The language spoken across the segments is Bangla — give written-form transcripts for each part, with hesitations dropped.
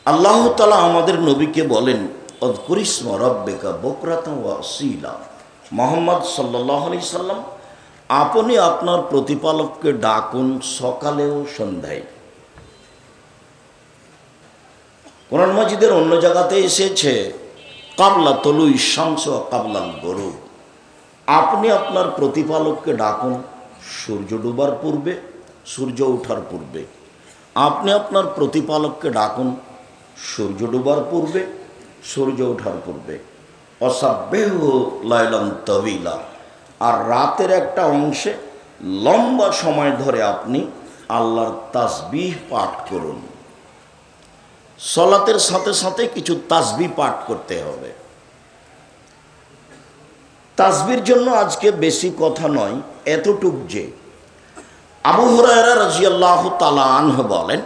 আল্লাহ তাআলা আমাদের নবীকে বলেন, অযকুরিসমা রাব্বিকা বুকরাতান ওয়া আসীলা। মুহাম্মদ সাল্লাল্লাহু আলাইহি সাল্লাম, আপনি আপনার প্রতিপালককে ডাকুন সকালে ও সন্ধ্যায়। কোরআন মাজিদের অন্য জায়গাতে এসেছে কাবলা তলুই শামস ওয়া কাবলাল গরুব। আপনি আপনার প্রতিপালককে ডাকুন সূর্য ডোবার পূর্বে, সূর্য ওঠার পূর্বে। আপনি আপনার প্রতিপালককে ডাকুন সূর্য ডোবার পূর্বে, সূর্য ওঠার পূর্বে। অসাব্বিহু লাইলান তাওয়িলা, আর রাতের একটা অংশে লম্বা সময় ধরে আপনি আল্লাহর তাসবিহ পাঠ করুন। সলাতের সাথে সাথে কিছু তাসবিহ পাঠ করতে হবে। তাসবির জন্য আজকে বেশি কথা নয়, এতটুক যে আবু হুরায়রা রাদিয়াল্লাহু তাআলা আনহু বলেন,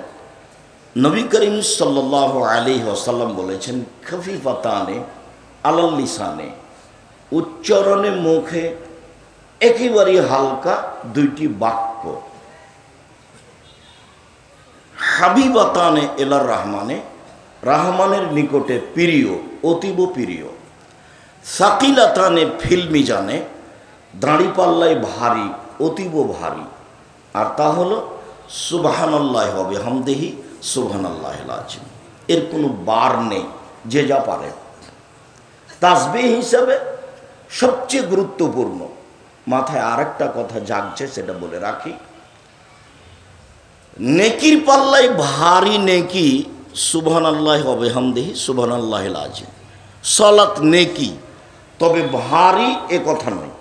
নবী করিম সাল্লাল্লাহু আলাইহি ওয়াসাল্লাম বলেছেন, খফিফাতানে আলাল লিসানে, উচ্চারণে মুখে একেবারে হালকা দুইটি বাক্য। হাবিবাতানে এলার রহমানে, রহমানের নিকটে প্রিয়, অতীব প্রিয়। সাকিলাতানে ফিল মিজানে, দাঁড়িপাল্লায় ভারী, অতীব ভারী। আর তা হলো সুবহানাল্লাহি ওয়া বিহামদিহি সুবহানাল্লাহিল আযীম। এর কোনো বার নেই, যে যা পারে। তাসবিহ হিসাবে সবচেয়ে গুরুত্বপূর্ণ, মাথায় আরেকটা কথা জাগছে সেটা বলে রাখি, নেকির পাল্লায় ভারী নেকি সুবহানাল্লাহি ওয়া বিহামদিহি সুবহানাল্লাহিল আযীম। সালাত নেকি, তবে ভারী এ কথা নয়।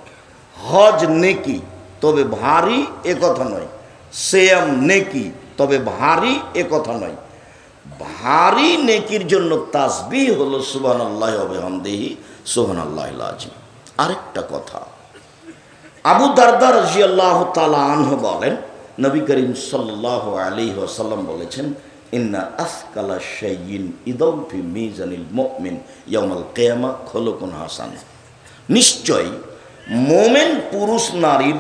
হজ নেকি, তবে ভারী এ কথা নয়। সিয়াম নেকি, তবে ভারী এ কথা নয়। ভারী নেকির জন্য তাসবিহ হলো সুবহানাল্লাহি ওয়া বিহামদিহি সুবহানাল্লাহিল আযীম। আরেকটা কথা, আবু দারদা রাদিয়াল্লাহু তাআলা আনহু বলেন, নবী করিম সাল্লাল্লাহু আলাইহি ওয়াসাল্লাম বলেছেন, ইন্না আসকালা শাইইন ইদাউ ফি মিজানিল মুমিন ইয়াউমাল কিয়ামা খুলুকুন হাসান। নিশ্চয় মোমেন পুরুষ নারীর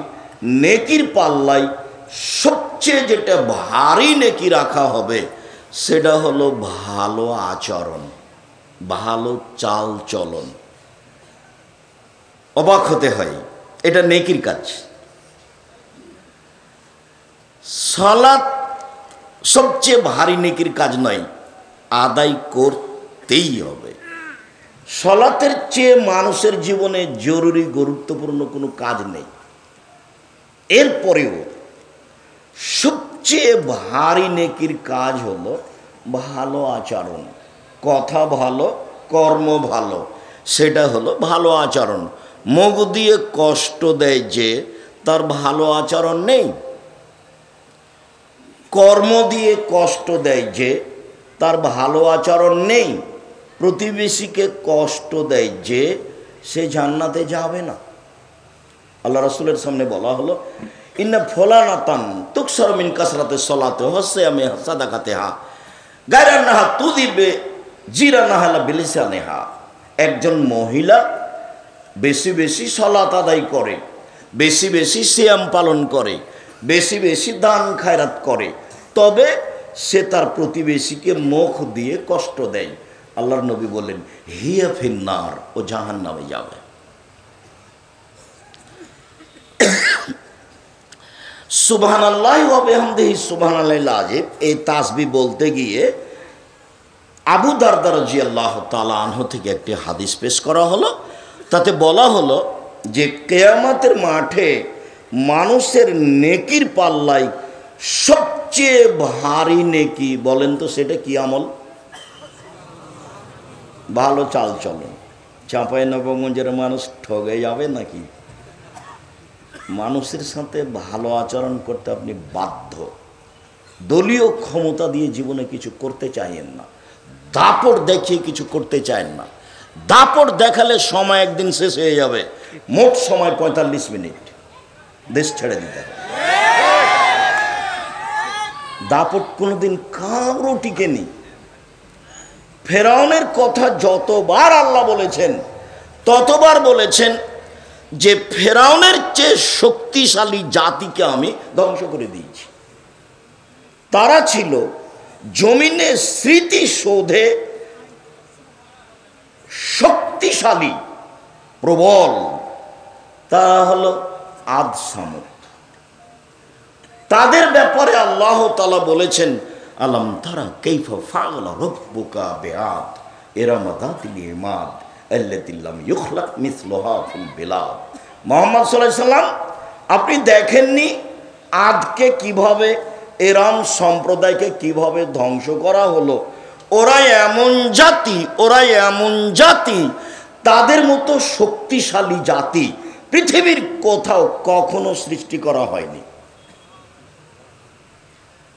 নেকির পাল্লায় সবচেয়ে যেটা ভারী নেকি রাখা হবে সেটা হলো ভালো আচরণ, ভালো চাল চলন। অবাক হতে হয়, এটা নেকির কাজ। সালাত সবচেয়ে ভারী নেকির কাজ নয়, আদায় করতেই হবে। সালাতের চেয়ে মানুষের জীবনে জরুরি গুরুত্বপূর্ণ কোনো কাজ নেই। এরপরেও সবচেয়ে ভারী নেকির কাজ হলো ভালো আচরণ। কথা ভালো, কর্ম ভালো, সেটা হলো ভালো আচরণ। মুখ দিয়ে কষ্ট দেয় যে তার ভালো আচরণ নেই, কর্ম দিয়ে কষ্ট দেয় যে তার ভালো আচরণ নেই, প্রতিবেশীকে কষ্ট দেয় যে সে জান্নাতে যাবে না। আল্লাহ রাসূলের সামনে বলা হলো, ইন্না ফুলানাতান তুকসারু মিন কাসরাতি সলাতে ওয়াসিয়ামি সাদাকাতিহা গায়রান্নাহা তুযিবে জিরানাহা বিলিসানিহা। একজন মহিলা বেশি বেশি সালাত আদায় করে, বেশি বেশি সিয়াম পালন করে, বেশি বেশি দান খায়রাত করে, তবে সে তার প্রতিবেশীকে মুখ দিয়ে কষ্ট দেয়। আল্লাহর নবী বললেন, হিয়া ফিন্নার, ও জাহান্নামে যাবে। সুবহানাল্লাহি ওয়া বিহামদিহি সুবহানাল্লাহিল আযীম, এই তাসবিহ বলতে গিয়ে আবু দারদা রাদিয়াল্লাহু তাআলা আনহু থেকে একটি হাদিস পেশ করা হলো। তাতে বলা হলো যে কিয়ামতের মাঠে মানুষের নেকির পাল্লায় সবচেয়ে ভারী নেকি, বলেন তো সেটা কি আমল? ভালো চাল চলন। চাঁপাইনবাবগঞ্জের মানুষ ঠগে যাবে নাকি? মানুষের সাথে ভালো আচরণ করতে আপনি বাধ্য। দলীয় ক্ষমতা দিয়ে জীবনে কিছু করতে চাইেন না, দাপট দেখিয়ে কিছু করতে চান না। দাপট দেখালে সময় একদিন শেষ হয়ে যাবে। মোট সময় 45 মিনিট, দেশ ছেড়ে দিতে হবে। দাপট কোনোদিন কারো টিকেনি। ফেরাউনের কথা যতবার আল্লাহ বলেছেন ততবার বলেছেন যে ফেরাউনের চেয়ে শক্তিশালী জাতিকে আমি ধ্বংস করে দিয়েছি। তারা ছিল জমিনে স্মৃতিশোধে শক্তিশালী প্রবল, তা হলো আদ সামুদ। তাদের ব্যাপারে আল্লাহ তাআলা বলেছেন, আলাম তারা কাইফা ফাআলা রাব্বুকা বিআদ ইরাম যাতিল ইমাদ আল্লাতী লাম ইখলাক মিসলুহা ফিল বিলাদ। মুহাম্মদ সাল্লাল্লাহু আলাইহি সাল্লাম, আপনি দেখেননি আদকে কিভাবে, এরাম সম্প্রদায়কে কিভাবে ধ্বংস করা হলো? ওরা এমন জাতি, ওরা এমন জাতি, তাদের মতো শক্তিশালী জাতি পৃথিবীর কোথাও কখনো সৃষ্টি করা হয়নি।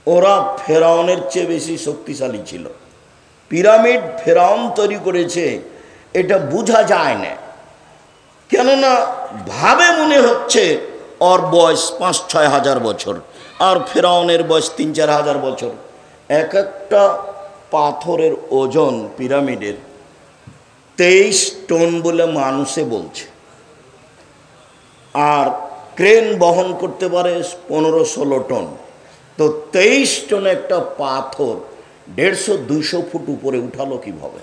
ওরা ফেরাউনের চেয়ে বেশি শক্তিশালী ছিল। পিরামিড ফেরাউন তৈরি করেছে, এটা বোঝা যায় না, কেননা ভাবে মনে হচ্ছে ওর বয়স ৫-৬ হাজার বছর, আর ফেরাউনের বয়স ৩-৪ হাজার বছর। এক একটা পাথরের ওজন পিরামিডের 23 টন বলে মানুষে বলছে, আর ক্রেন বহন করতে পারে 15-16 টন। তো 23 টন একটা পাথর 150-200 ফুট উপরে উঠালো কিভাবে?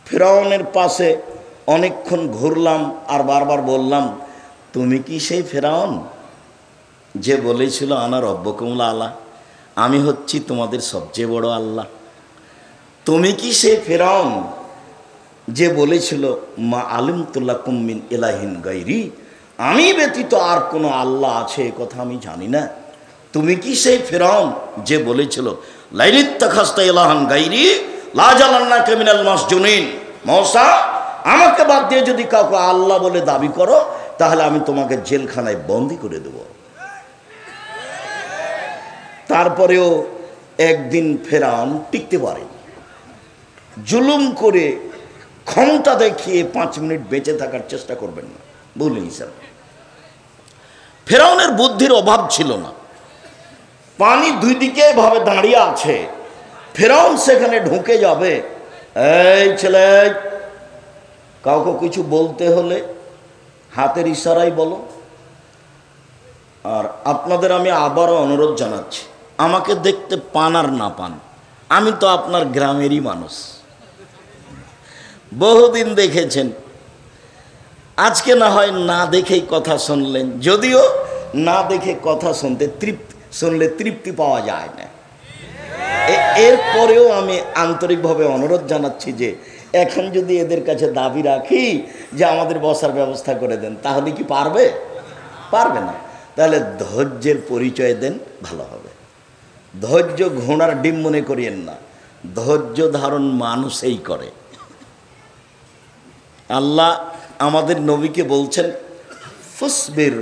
ফেরাউনের পাশে অনেকক্ষণ ঘুরলাম আর বারবার বললাম, তুমি কি সেই ফেরাউন যে বলেছিল আনা রব্বুকুমুল আলা, আমি হচ্ছি তোমাদের সবচেয়ে বড় আল্লাহ? তুমি কি সেই ফেরাউন যে বলেছিল মা আলিমতু লাকুম মিন ইলাহিন গায়রি, আমি ব্যতীত আর কোনো আল্লাহ আছে এ কথা আমি জানি না? তুমি কি সেই ফেরাউন যে বলেছিল লাইনিত্তাখাযতা ইলাহান গায়রি লা জালান্নাকা মিনাল মাসজুনিন, মূসা আমাকে বাদ দিয়ে যদি কাউকে আল্লাহ বলে দাবি করো তাহলে আমি তোমাকে জেলখানায় বন্দী করে দেব। তারপরেও একদিন ফেরাউন টিকতে পারে, জুলুম করে ক্ষমতা দেখিয়ে 5 মিনিট বেঁচে থাকার চেষ্টা করবেন না, ভুল হিসাব। ফেরাউনের বুদ্ধির অভাব ছিল না। পানি দুই দিকে ভাবে দাঁড়িয়ে আছে, ফেরাউন সেখানে ঢুকে যাবে, এই ছেলে কাউকে কিছু বলতে হলে হাতের ইশারায় বলো। আর আপনাদের আমি আবারও অনুরোধ জানাচ্ছি, আমাকে দেখতে পান আর না পান, আমি তো আপনার গ্রামেরই মানুষ, বহুদিন দেখেছেন। আজকে না হয় না দেখেই কথা শুনলেন, যদিও না দেখে কথা শুনলে তৃপ্তি পাওয়া যায় না। এরপরেও আমি আন্তরিকভাবে অনুরোধ জানাচ্ছি যে এখন যদি এদের কাছে দাবি রাখি যে আমাদের বসার ব্যবস্থা করে দেন, তাহলে কি পারবে? পারবে না। তাহলে ধৈর্যের পরিচয় দেন, ভালো হবে। ধৈর্য ঘোড়ার ডিম মনে করিয়েন না, ধৈর্য ধারণ মানুষই করে। আল্লাহ আমাদের নবীকে বলছেন ফসবির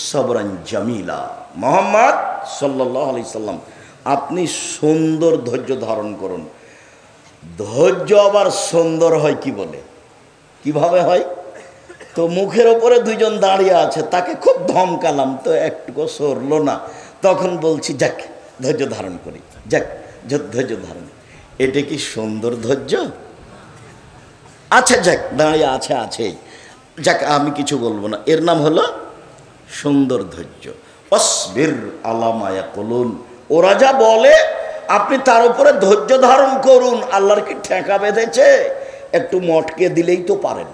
সবরান জামিলা, মুহাম্মদ সাল্লাল্লাহু আলাইহি সাল্লাম আপনি সুন্দর ধৈর্য ধারণ করুন। ধৈর্য আবার সুন্দর হয় কি বলে, কিভাবে হয়? তো মুখের ওপরে দুইজন দাঁড়িয়ে আছে, তাকে খুব ধমকালাম তো একটুকু সরলো না, তখন বলছি যাক ধৈর্য ধারণ করি, যাক ধৈর্য ধারণ। এটা কি সুন্দর ধৈর্য? আচ্ছা যাক দাঁড়িয়ে আছে, যাক আমি কিছু বলবো না, এর নাম হলো সুন্দর ধৈর্য। অসবির আলা মা ইয়াকুলুন, ওরা যা বলে আপনি তার উপরে ধৈর্য ধারণ করুন। আল্লাহর কি ঠেকা বেঁধেছে? একটু মটকে দিলেই তো পারেন।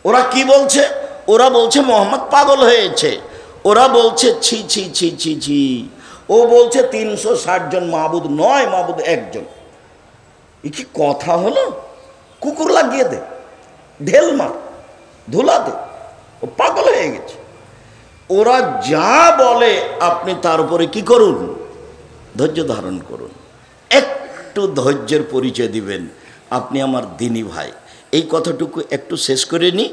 ওরা কি বলছে? ওরা বলছে মোহাম্মদ পাগল হয়েছে, ওরা বলছে ছি ছি ছি ছি ছি, ও বলছে 360 জন মাবুদ নয়, মাবুদ একজন। এ কি কথা হলো? কুকুর লাগিয়ে দে, ঢেল মার, ধুলা দে, ও পাগল হয়ে গেছে। ওরা যা বলে আপনি তার উপরে কি করুন? ধৈর্য ধারণ করুন। একটু ধৈর্যের পরিচয় দিবেন, আপনি আমার দিনী ভাই। এই কথাটুকু একটু শেষ করে নি।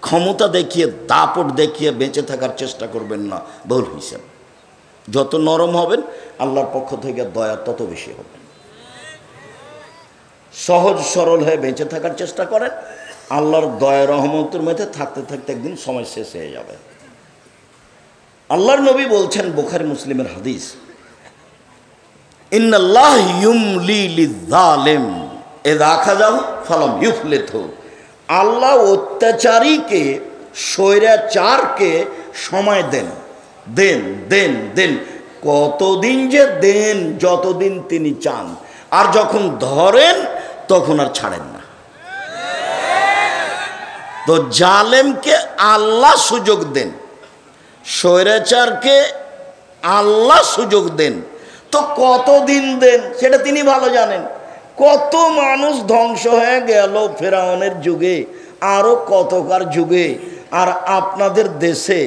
ক্ষমতা দেখিয়ে, দাপট দেখিয়ে বেঁচে থাকার চেষ্টা করবেন না, ভুল হিসাব। যত নরম হবেন আল্লাহর পক্ষ থেকে দয়া তত বেশি হবে। সহজ সরল হয়ে বেঁচে থাকার চেষ্টা করেন, আল্লাহর দয়া রহমতের মধ্যে থাকতে থাকতে একদিন সময় শেষ হয়ে যাবে। আল্লাহর নবী বলছেন, বুখারী মুসলিমের হাদিস, ইন্নাল্লাহ ইউমলি লিয-যালিম ইযা আখাযাহু ফালাম ইউফলিতহু। আল্লাহ অত্যাচারীকে, স্বৈরাচারকে সময় দেন, দেন দেন দেন, কতদিন যে দেন, যতদিন তিনি চান, আর যখন ধরেন তখন আর ছাড়েন না। তো জালেমকে আল্লাহ সুযোগ দেন, স্বৈরাচারকে আল্লাহ সুযোগ দেন, তো কতদিন দেন সেটা তিনি ভালো জানেন। কত মানুষ ধ্বংস হয়ে গেল ফেরাউনের যুগে, আরও কতকার যুগে। আর আপনাদের দেশে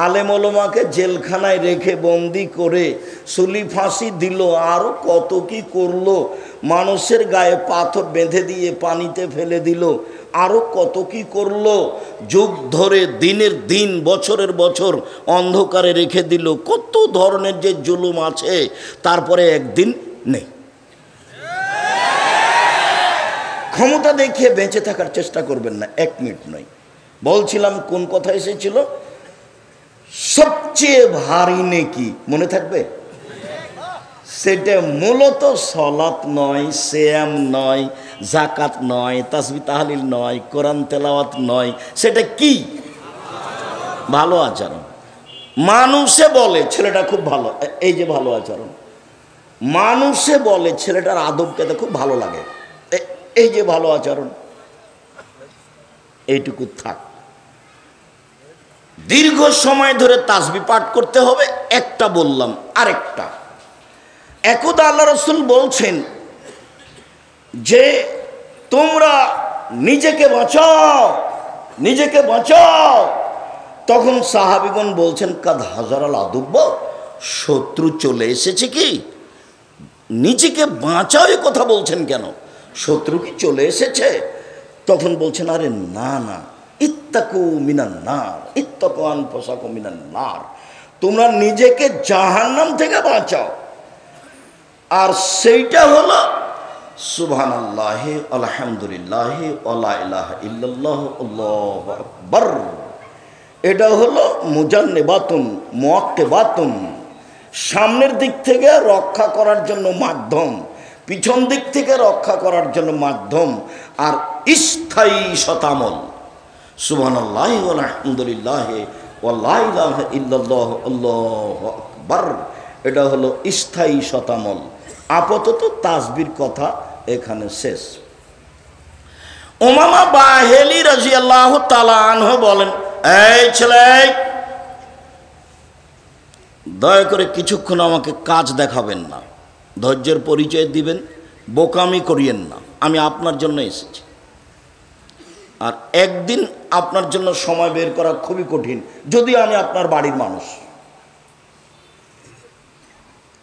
আলেম ওলামাকে জেলখানায় রেখে বন্দি করে সুলি ফাঁসি দিল, আরও কত কি করলো, মানুষের গায়ে পাথর বেঁধে দিয়ে পানিতে ফেলে দিল, আরও কত কি করলো, যুগ ধরে দিনের দিন বছরের বছর অন্ধকারে রেখে দিল। কত ধরনের যে জুলুম আছে, তারপরে একদিন নেই। ক্ষমতা দেখিয়ে বেঁচে থাকার চেষ্টা করবেন না, 1 মিনিট নয়। বলছিলাম কোন কথা এসেছিল, সবচেয়ে ভারী নেকি মনে থাকবে? সেটা মূলত সলাত নয়, সিয়াম নয়, জাকাত নয়, তাসবিহ তাহলিল নয়, কোরআন তেলাওয়াত নয়। সেটা কি? ভালো আচরণ। মানুষে বলে ছেলেটা খুব ভালো, এই যে ভালো আচরণ। মানুষে বলে ছেলেটার আদব পেতে খুব ভালো লাগে, এই যে ভালো আচরণ। এইটুকু থাক। দীর্ঘ সময় ধরে তাসবিহ পাঠ করতে হবে, একটা বললাম। আরেকটা, একদা আল্লাহ রাসূল বলছেন যে তোমরা নিজেকে বাঁচাও, নিজেকে বাঁচাও। তখন সাহাবীগণ বলছেন কাদ হাজারাল আদুব্ব, শত্রু চলে এসেছে কি? নিজেকে বাঁচাও এ কথা বলছেন কেন? শত্রু কি চলে এসেছে? তখন বলছেন আরে না না, ইত্তাকু মিনান নার, ইত্তাকু আনফুসাকুম মিনান নার, তোমরা নিজেকে জাহান্নাম থেকে বাঁচাও। আর সেইটা হলো সুবহানাল্লাহি আলহামদুলিল্লাহি ওয়া ইলাহা ইল্লাল্লাহু আল্লাহু আকবার। এটা হলো মুজান্নিবাতুন মুআক্কিবাতুন, সামনের দিক থেকে রক্ষা করার জন্য মাধ্যম, পিছন দিক থেকে রক্ষা করার জন্য মাধ্যম, আর স্থায়ী শতামল। সুবহানাল্লাহি ওয়া আলহামদুলিল্লাহি ওয়া ইলাহা ইল্লাল্লাহু আল্লাহু আকবার, এটা হলো স্থায়ী শতামল। আপাতত তাসবির কথা এখানে শেষ। উমামা বাহিলি রাদিয়াল্লাহু তাআলা আনহু বলেন, এই ছেলে, দয়া করে কিছুক্ষণ আমাকে কাজ দেখাবেন না, ধৈর্যের পরিচয় দিবেন, বোকামি করিয়েন না। আমি আপনার জন্য এসেছি, আর একদিন আপনার জন্য সময় বের করা খুবই কঠিন, যদি আমি আপনার বাড়ির মানুষ।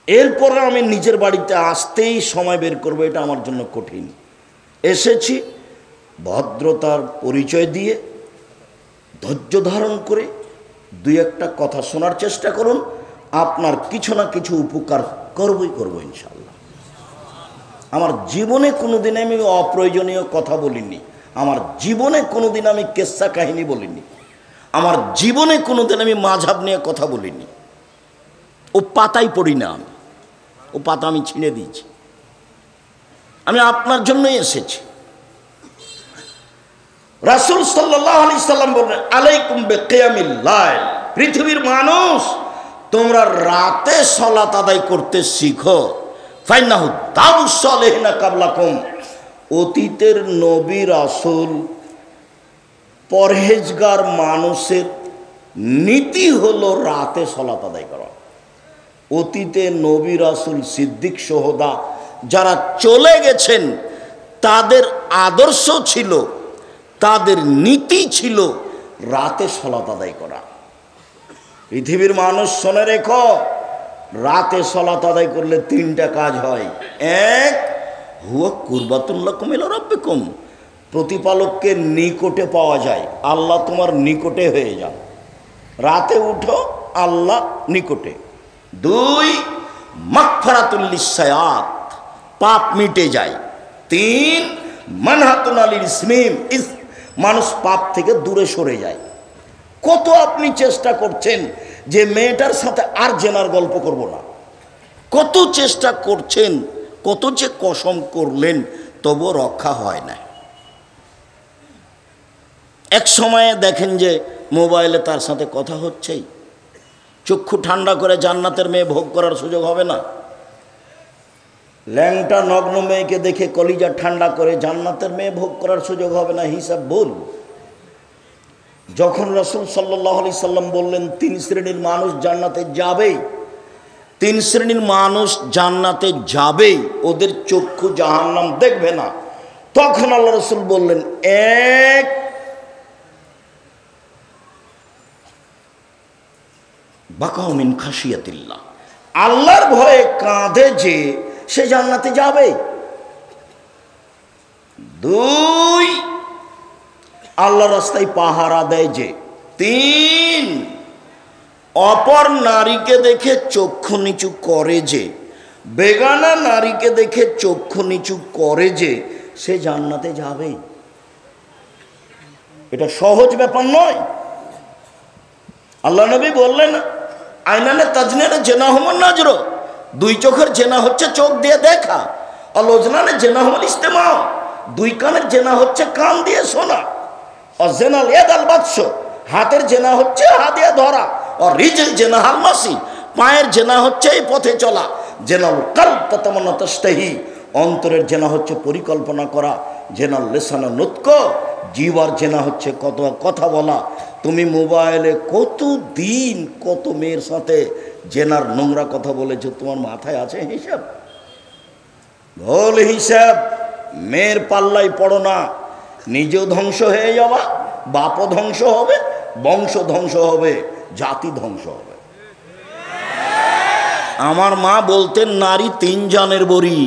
এরপরে আমি নিজের বাড়িতে আসতেই সময় বের করবো, এটা আমার জন্য কঠিন। এসেছি ভদ্রতার পরিচয় দিয়ে, ধৈর্য ধারণ করে 2-1টা কথা শোনার চেষ্টা করুন। আপনার কিছু না কিছু উপকার করবই করবো ইনশাল্লাহ। আমার জীবনে কোনোদিন আমি অপ্রয়োজনীয় কথা বলিনি, আমার জীবনে কোনোদিন আমি কেচ্ছা কাহিনী বলিনি, আমার জীবনে কোনোদিন আমি মাযহাব নিয়ে কথা বলিনি। ও পাতাই পড়ি না আমি, ও পাতা আমি ছিঁড়ে দিয়েছি। আমি আপনার জন্যই এসেছি। রাসূল সাল্লাল্লাহু আলাইহি সাল্লাম বলেন, আলাইকুম বিকিয়ামিল লাইল, পৃথিবীর মানুষ তোমরা রাতে সালাত আদায় করতে শিখো। ফাইন্নাহু দাবুস সালিহিনা কাবলাকুম, অতীতের নবী রাসূল পরহেজগার মানুষের নীতি হলো রাতে সালাত আদায় করা। অতীতে নবী রাসূল সিদ্দিক সোহদা যারা চলে গেছেন, তাদের আদর্শ ছিল, তাদের নীতি ছিল রাতে সালাত আদায় করা। পৃথিবীর মানুষ শুনে রেখো, রাতে সালাত আদায় করলে 3টা কাজ হয়। 1, হুয়া কুরবাতুল লাকুম ইলা রাব্বিকুম, প্রতিপালককে নিকটে পাওয়া যায়, আল্লাহ তোমার নিকটে হয়ে যান। রাতে উঠো, আল্লাহ নিকটে। 2, মাগফিরাতুল লিসায়াত, পাপ মিটে যায়। 3, মানহাতুন আলিল ইসমিম, মানুষ পাপ থেকে দূরে সরে যায়। কত আপনি চেষ্টা করছেন যে মেয়েটার সাথে আর জেনার গল্প করব না, কত চেষ্টা করছেন, কত যে কসম করলেন, তবু রক্ষা হয় না। এক সময়ে দেখেন যে মোবাইলে তার সাথে কথা হচ্ছেই, চক্ষু ঠান্ডা করে জান্নাতের মেয়ে ভোগ করার সুযোগ হবে না? ল্যাংটা নগ্ন মেয়েকে দেখে কলিজা ঠান্ডা করে জান্নাতের মেয়ে ভোগ করার সুযোগ হবে না? হিসাব ভুল। যখন রাসূল সাল্লাল্লাহু আলাইহি সাল্লাম বললেন 3 শ্রেণীর মানুষ জান্নাতে যাবেই, 3 শ্রেণীর মানুষ জান্নাতে যাবেই, ওদের চক্ষু জাহান্নাম দেখবে না, তখন আল্লাহ রাসূল বললেন, এক, বাকাউ মিন খাশিয়াতিল্লাহ, আল্লাহর ভয়ে কাঁদে যে, সে জান্নাতে যাবে। 2, আল্লাহর রাস্তায় পাহারা দেয় যে। 3, অপর নারীকে দেখে চক্ষু নিচু করে যে, বেগানা নারীকে দেখে চক্ষু নিচু করে যে, সে জান্নাতে যাবে। এটা সহজ ব্যাপার নয়। আল্লাহ নবী বললেন, আইনানে তাজনানে জেনাহুমুন নাজর, 2 চোখের জেনা হচ্ছে চোখ দিয়ে দেখা। আর ওজনানে জেনাহুমুল ইস্তেমা, 2 কানের জেনা হচ্ছে কান দিয়ে শোনা। আর জেনাল ইয়াদাল বাতশ, হাতের জেনা হচ্ছে হাত দিয়ে ধরা। আর রিজল জেনা হাল মাসি, পায়ের জেনা হচ্ছে এই পথে চলা। জেনাল কালব তাতামান্না তাশতাহি, অন্তরের জেনা হচ্ছে পরিকল্পনা করা। জেনাল লিসানা নুতক, জিহ্বার জেনা হচ্ছে কথা বলা। তুমি মোবাইলে কত দিন কত মেয়ের সাথে জেনার নোংরা কথা বলেছো, তোমার মাথায় আছে হিসাব? ভুল হিসাব। মেয়ের পাল্লাই পড়ো না, নিজেও ধ্বংস হয়ে যাবা, বাপও ধ্বংস হবে, বংশ ধ্বংস হবে, জাতি ধ্বংস হবে। আমার মা বলতেন, নারী 3 জানের বড়ি,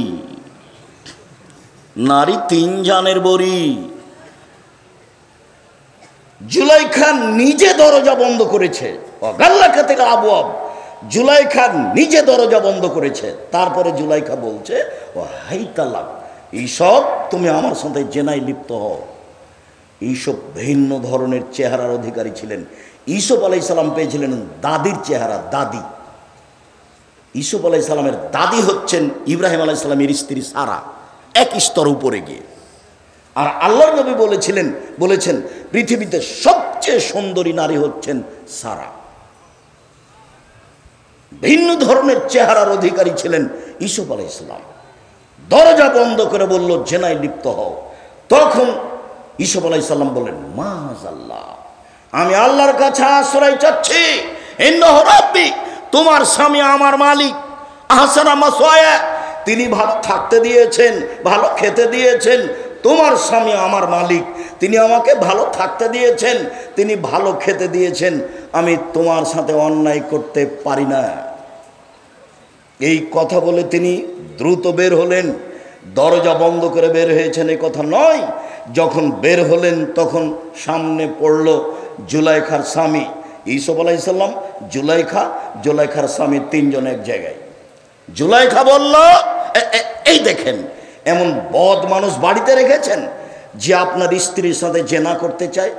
নারী 3 জানের বড়ি। জুলাইখা নিজে দরজা বন্ধ করেছে, গাল্লাকা থেকে আবওয়াব, জুলাইখা নিজে দরজা বন্ধ করেছে। তারপরে জুলাইখা বলছে, ও হাই তালাক, এইসব তুমি আমার সাথে জেনায় লিপ্ত হও। এইসব ভিন্ন ধরনের চেহারার অধিকারী ছিলেন। ইউসুফ আলাইহিস সালাম পেয়েছিলেন দাদির চেহারা, দাদি। ইউসুফ আলাইহিস সালামের দাদি হচ্ছেন ইব্রাহিম আলাইহিস সালামের স্ত্রী সারা, এক স্তর উপরে গিয়ে। আর আল্লাহর নবী বলেছেন পৃথিবীতে সবচেয়ে সুন্দরী নারী হচ্ছেন সারা। ভিন্ন ধরনের চেহারার অধিকারী ছিলেন ইউসুফ আলাইহিস সালাম। দরজা বন্ধ করে বলল, জেনায় লিপ্ত হও। তখন ইউসুফ আলাইহিস সালাম বললেন, মাআযাল্লাহ, আমি আল্লাহর কাছে আশ্রয় চাচ্ছি। ইন্নাহু রাব্বি, তোমার স্বামী আমার মালিক। আহসানা মাসওয়ায়া, তিনি ভালো থাকতে দিয়েছেন, ভালো খেতে দিয়েছেন। তোমার স্বামী আমার মালিক, তিনি আমাকে ভালো থাকতে দিয়েছেন, তিনি ভালো খেতে দিয়েছেন। আমি তোমার সাথে অন্যায় করতে পারি না। এই কথা বলে তিনি দ্রুত বের হলেন। দরজা বন্ধ করে বের হয়েছেন এই কথা নয়। যখন বের হলেন তখন সামনে পড়ল জুলাইখার স্বামী ইউসুফ আলাইহিস সালাম, জুলাইখার স্বামী, 3 জন এক জায়গায়। জুলাইখা বলল, এই দেখেন, এমন বদ মানুষ বাড়িতে রেখেছেন যে আপনার স্ত্রীর সাথে জেনা করতে চায়।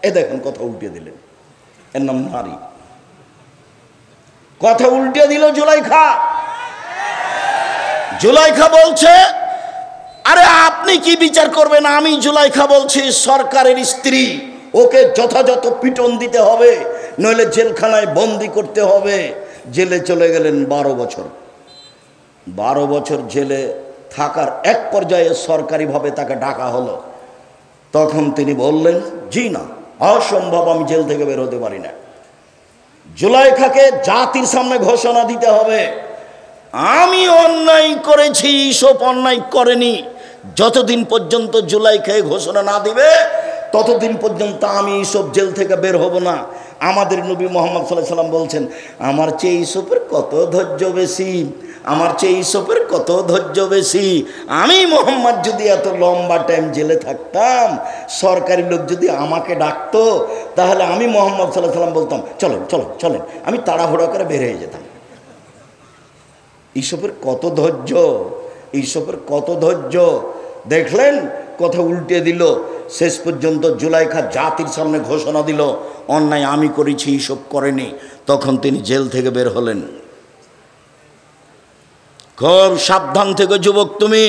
এ দেখেন, কথা উল্টে দিলেন, এর নাম নারী। কথা উল্টে দিল জুলাইখা। জুলাইখা বলছে, আরে আপনি কি বিচার করবেন? আমি জুলাইখা বলছি সরকারের স্ত্রী, ওকে যথাযথ পিটন দিতে হবে, নইলে জেলখানায় বন্দি করতে হবে। জেলে চলে গেলেন 12 বছর। 12 বছর জেলে থাকার এক পর্যায়ে সরকারিভাবে তাকে ডাকা হলো। তখন তিনি বললেন, জি না, অসম্ভব, আমি জেল থেকে বের হতে পারি না। জুলাইখাকে জাতির সামনে ঘোষণা দিতে হবে, আমি অন্যায় করেছি, ইউসুফ অন্যায় করেনি। যতদিন পর্যন্ত জুলাইখা ঘোষণা না দিবে ততদিন পর্যন্ত আমি ইউসুফ জেল থেকে বের হব না। আমাদের নবী মুহাম্মদ সাল্লাল্লাহু আলাইহি সাল্লাম বলছেন, আমার চেয়ে ইউসুফের কত ধৈর্য বেশি, আমার চেয়ে ইউসুফের কত ধৈর্য বেশি। আমি মোহাম্মদ যদি এত লম্বা টাইম জেলে থাকতাম, সরকারি লোক যদি আমাকে ডাকতো, তাহলে আমি মোহাম্মদ সাল্লাল্লাহু আলাইহি সাল্লাম বলতাম, চলেন চলেন চলেন, আমি তাড়াহুড়ো করে বের হয়ে যেতাম। ইউসুফের কত ধৈর্য, ইউসুফের কত ধৈর্য দেখলেন। কথা উল্টে দিল। শেষ পর্যন্ত জুলাইখা জাতির সামনে ঘোষণা দিল, অন্যায় আমি করেছি, ইউসুফ করেনি। তখন তিনি জেল থেকে বের হলেন। খুব সাবধান থেকে যুবক, তুমি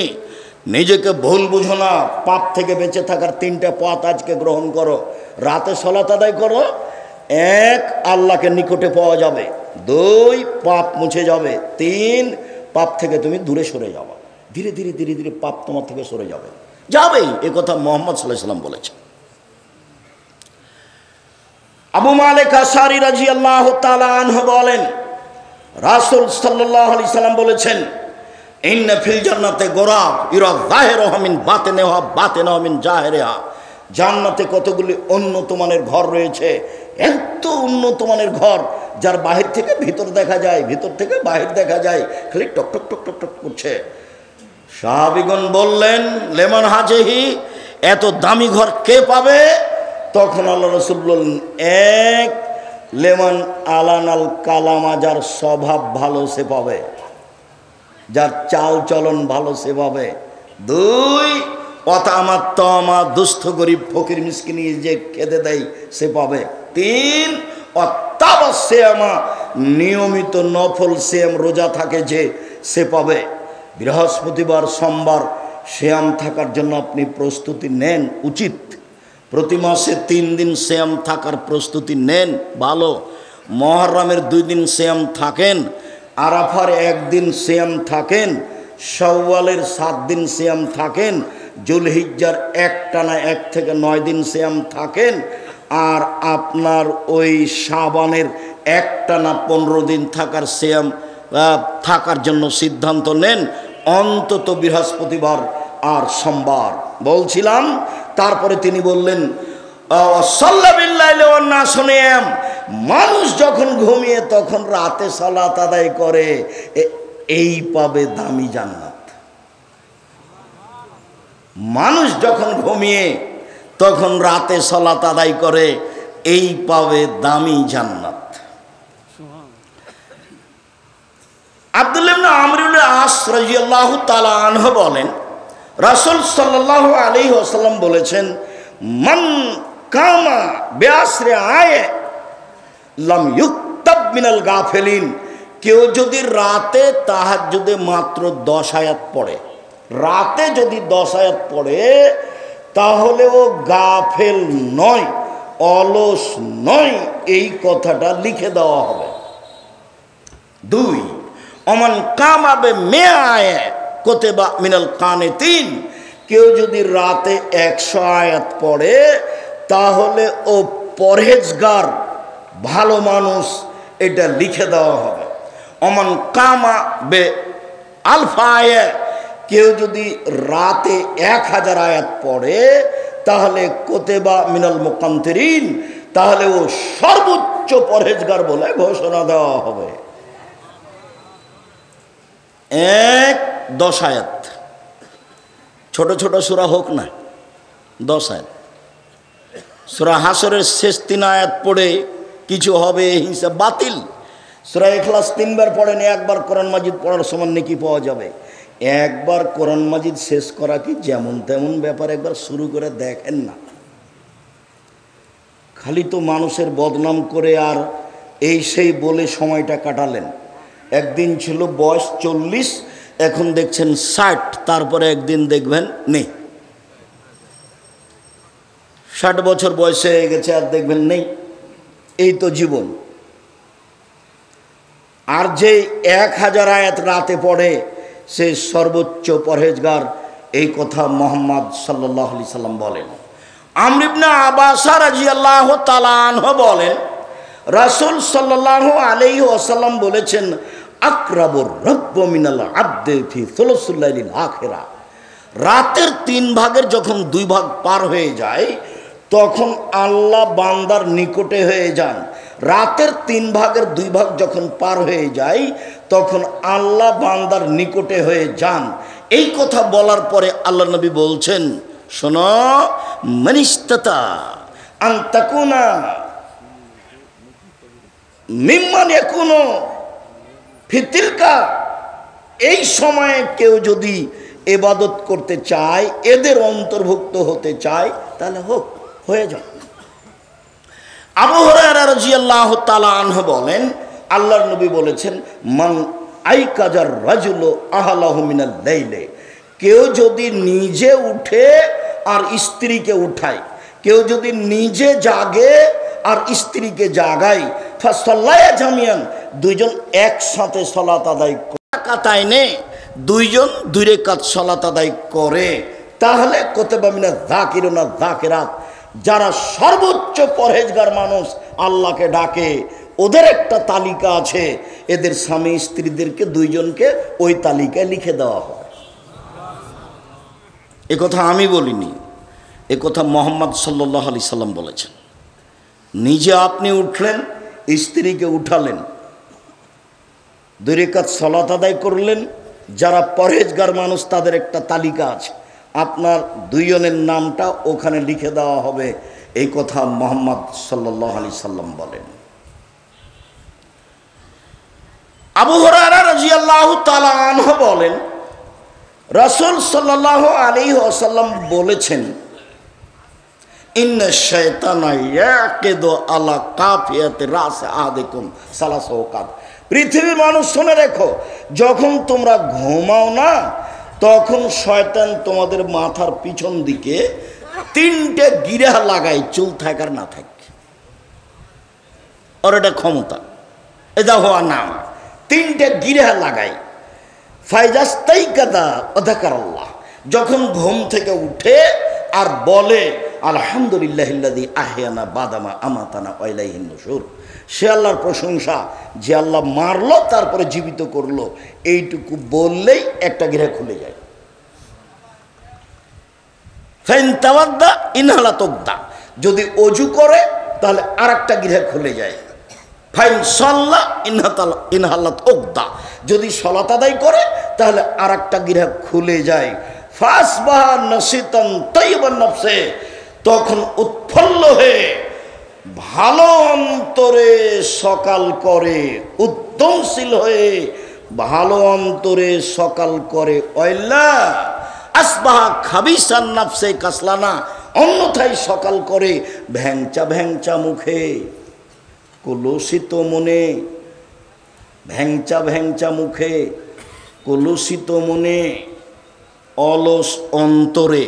নিজেকে ভুল বুঝো না। পাপ থেকে বেঁচে থাকার 3টা পথ আজকে গ্রহণ করো। রাতে সালাত আদায় করো, 1, আল্লাহকে নিকটে পাওয়া যাবে। 2 পাপ মুছে যাবে, 3 পাপ থেকে তুমি দূরে সরে যাবে, ধীরে ধীরে ধীরে ধীরে পাপ তোমার থেকে সরে যাবে, যাবেই। এ কথা মুহাম্মদ সাল্লাল্লাহু আলাইহি ওয়াসাল্লাম বলেছেন। আবু মালিক আশআরী রাদিয়াল্লাহু তাআলা আনহু বলেন, রাসূল সাল্লাল্লাহু আলাইহি সাল্লাম বলেছেন, ইন্না ফিল জান্নাতে গোরাব ইরা যাহিরুহা মিন বাতিনিহা বাতিনুহা মিন জাহিরিহা। জান্নাতে কতগুলি উন্নত মানের ঘর রয়েছে, এত উন্নত মানের ঘর যার বাহির থেকে ভিতর দেখা যায়, ভিতর থেকে বাহির দেখা যায়, খালি টক টক টক টক টক করছে। সাহাবীগণ বললেন, লেমান হাজিহি, এত দামি ঘর কে পাবে? তখন আল্লাহ রাসূল বললেন, এক লেমান আলানাল কালামা, যার স্বভাব ভালো সে পাবে, যার চাল চলন ভালো সে পাবে। 2 অতামাত তমা, দুস্থ গরিব ফকির মিসকিন যে খেতে দেয় সে পাবে। 3 অত্যাবশ্যমা, নিয়মিত নফল সিয়াম রোজা থাকে যে সে পাবে। বৃহস্পতিবার সোমবার সিয়াম থাকার জন্য আপনি প্রস্তুতি নেন, উচিত। প্রতি মাসে 3 দিন সিয়াম থাকার প্রস্তুতি নেন, ভালো। মুহররমের 2 দিন সিয়াম থাকেন, আরাফার 1 দিন সিয়াম থাকেন, শাওয়ালের 7 দিন সিয়াম থাকেন, জুলহিজ্জার একটানা 1 থেকে 9 দিন সিয়াম থাকেন, আর আপনার ওই শাবানের একটানা 15 দিন থাকার সিয়াম থাকার জন্য সিদ্ধান্ত নেন, অন্তত বৃহস্পতিবার আর সোমবার। বলছিলাম, তারপরে তিনি বললেন, মানুষ যখন ঘুমিয়ে তখন রাতে সালাত আদায় করে, এই পাবে দামি জান্নাত। মানুষ যখন ঘুমিয়ে তখন রাতে সালাত আদায় করে, এই পাবে দামি জান্নাত। আব্দুল্লাহ ইবনে আমর ইবনে আস রাদিয়াল্লাহু তাআলা আনহু বলেন, রাসূল সাল্লাল্লাহু আলাইহি ওয়াসাল্লাম বলেছেন, মান কামা বিআসরি আয়ে লাম ইউক্তাব মিনাল গাফিলিন। কেউ যদি রাতে তাহাজ্জুদে মাত্র 10 আয়াত পড়ে, রাতে যদি 10 আয়াত পড়ে, তাহলে ও গাফেল নয়, অলস নয়, এই কথাটা লিখে দেওয়া হবে। 2 অমান কামাবে মেআয়ে কুতিবা মিনাল কানিতিন। কেউ যদি রাতে 100 আয়াত পড়ে, তাহলে ও পরহেজগার, ভালো মানুষ, এটা লিখে দেওয়া হবে। অমান কামা বে আলফা আয়ে, কেউ যদি রাতে 1000 আয়াত পড়ে, তাহলে কুতিবা মিনাল মুকান্তিরিন, তাহলে ও সর্বোচ্চ পরহেজগার বলে ঘোষণা দেওয়া হবে। 10 আয়াত, ছোট ছোট সূরা হোক না, 10 আয়াত। সূরা হাসরের শেষ 3 আয়াত পড়ে কিছু হবে, এই হিসাব বাতিল। সূরা ইখলাস 3 বার পড়েন, 1 বার কোরআন মাজিদ পড়ার সমান নেকি পাওয়া যাবে। 1 বার কোরআন মাজিদ শেষ করা কি যেমন তেমন ব্যাপার, একবার শুরু করে দেখেন না। খালি তো মানুষের বদনাম করে আর এই সেই বলে সময়টা কাটালেন। একদিন ছিল বয়স 40, এখন দেখছেন 60, তারপরে একদিন দেখবেন নেই। 60 বছর বয়সে হয়ে গেছে আর দেখবেন নেই। এই তো জীবন। আর যে 1000 আয়াত রাতে পড়ে সে সর্বোচ্চ পরহেজগার, এই কথা মুহাম্মদ সাল্লাল্লাহু আলাইহি সাল্লাম বলেন। আমর ইবনে আব্বাস রাদিয়াল্লাহু তাআলা আনহু বলেন, রাসূল সাল্লাল্লাহু আলাইহি ওয়াসাল্লাম বলেছেন, আকরাবুর রব্ব মিনাল আবদি ফি সুলুসুল লাইলিল আখিরা। রাতের 3 ভাগের যখন 2 ভাগ পার হয়ে যায়, তখন আল্লাহ বান্দার নিকটে হয়ে যান। রাতের 3 ভাগের 2 ভাগ যখন পার হয়ে যায়, তখন আল্লাহ বান্দার নিকটে হয়ে যান। এই কথা বলার পরে আল্লাহ নবী বলছেন, শোনো, মানিস্তাতা আন তাকুনা মিম্মান ইয়াকুনু ফিতিলকা, এই সময়ে কেউ যদি ইবাদত করতে চায়, এদের অন্তর্ভুক্ত হতে চায়, তাহলে হোক, হয়ে যাক। আবু হুরায়রা রাদিয়াল্লাহু তাআলা আনহু বলেন, আল্লাহর নবী বলেছেন, মান আইকাজার রাজুলু আহলাহু মিনাল লাইলি, কেউ যদি নিজে উঠে আর স্ত্রীকে উঠায়, কেউ যদি নিজে জাগে আর স্ত্রীকে জাগায়, ফাসাল্লায়া জামিয়ান দুইজন একসাথে সালাত আদায় কাতায় নে দুইজন দুই রাকাত সালাত আদায় করে, তাহলে কুতিবা মিনাজ যাকিরিনা যাকিরাত, যারা সর্বোচ্চ পরহেজগার মানুষ আল্লাহকে ডাকে ওদের একটা তালিকা আছে, এদের স্বামী স্ত্রীদেরকে দুইজনকে ওই তালিকায় লিখে দেওয়া হয়। এ কথা আমি বলিনি, এ কথা মুহাম্মদ সাল্লাল্লাহু আলাইহি সাল্লাম বলেছেন। নিজে আপনি উঠলেন, স্ত্রীকে উঠালেন, দুই রাকাত সালাত আদায় করলেন, যারা পরহেজগার মানুষ তাদের একটা তালিকা আছে, আপনার দুইজনের নামটা ওখানে লিখে দেওয়া হবে, এই কথা মুহাম্মদ সাল্লাল্লাহু আলাইহি সাল্লাম বলেন। আবু হুরায়রা রাদিয়াল্লাহু তাআলা আনহু বলেন, রাসূল সাল্লাল্লাহু আলাইহি ওয়াসাল্লাম বলেছেন, ইন্না শাইতানা ইয়াকিদু আলা কাফিয়াতি রাস আহাদিকুম সালাসা ওয়াকাত। পৃথিবীর মানুষ শুনে রেখো, যখন তোমরা ঘুমাও না তখন শয়তান তোমাদের মাথার পিছন দিকে তিনটে গিরা লাগায়, চুল থাকার না থাকে, আর এটা ক্ষমতা, এটা হওয়া নাম, তিনটে গিরা লাগায়। ফাইজাস্তাইকাদা ওয়াযাকারাল্লাহ, যখন ঘুম থেকে উঠে আর বলে আলহামদুলিল্লাহিল্লাযী আহইয়ানা বাদামা আমাতানা ওয়া ইলাইহিন নুশুর, সে আল্লাহর প্রশংসা যে আল্লাহ মারলো তারপরে জীবিত করলো, এইটুকু বললেই একটা গিরা খুলে যায়। ফাইন তাওয়াদ্দা ইনহালাত উকদা, যদি অজু করে তাহলে আরেকটা গিরা খুলে যায়। ফাইন সাল্লা ইনহালাত উকদা, যদি সালাত আদায় করে তাহলে আরেকটা গিরা খুলে যায়। ফাসবাহা নাশিতান তাইয়িবান নফসে, তখন উৎফুল্ল হয়ে ভালো অন্তরে সকাল করে, উদ্যমশীল হয়ে ভালো অন্তরে সকাল করে। ওয়াইল্লা আসবাহা খাবিসান নফসে কাসলানা, অন্যথায় সকাল করে ভ্যাংচা ভ্যাংচা মুখে, কলুষিত মনে, ভ্যাংচা ভ্যাংচা মুখে, কলুষিত মনে, অলস অন্তরে,